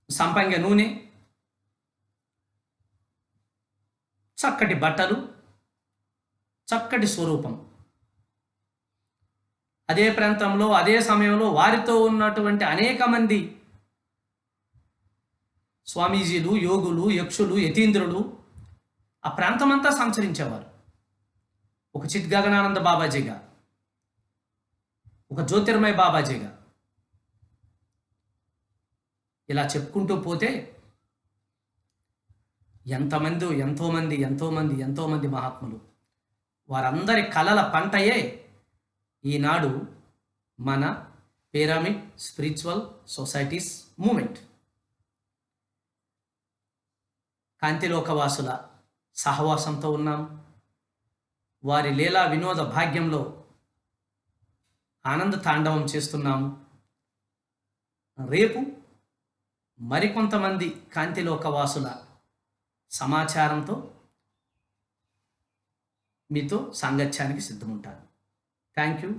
సంపంగ నూనె, చక్కటి బట్టలు, చక్కటి స్వరూపం. అదే ప్రాంతంలో అదే సమయంలో వారితో ఉన్నటువంటి అనేక మంది స్వామీజీలు, యోగులు, యక్షులు, యతీంద్రులు ఆ ప్రాంతమంతా సంచరించేవారు. ఒక చిత్ గగనానంద బాబాజీగా, ఒక జ్యోతిర్మయ బాబాజీగా, ఇలా చెప్పుకుంటూ పోతే ఎంతోమంది మహాత్ములు. వారందరి కలల పంటయే ఈనాడు మన పిరమిడ్ స్పిరిచువల్ సొసైటీస్ మూమెంట్. కాంతిలోకవాసుల సహవాసంతో ఉన్నాం. వారి లీలా వినోద భాగ్యంలో ఆనంద తాండవం చేస్తున్నాము. రేపు మరికొంతమంది కాంతిలోకవాసుల సమాచారంతో మీతో సాంగత్యానికి సిద్ధముంటాను. Thank you.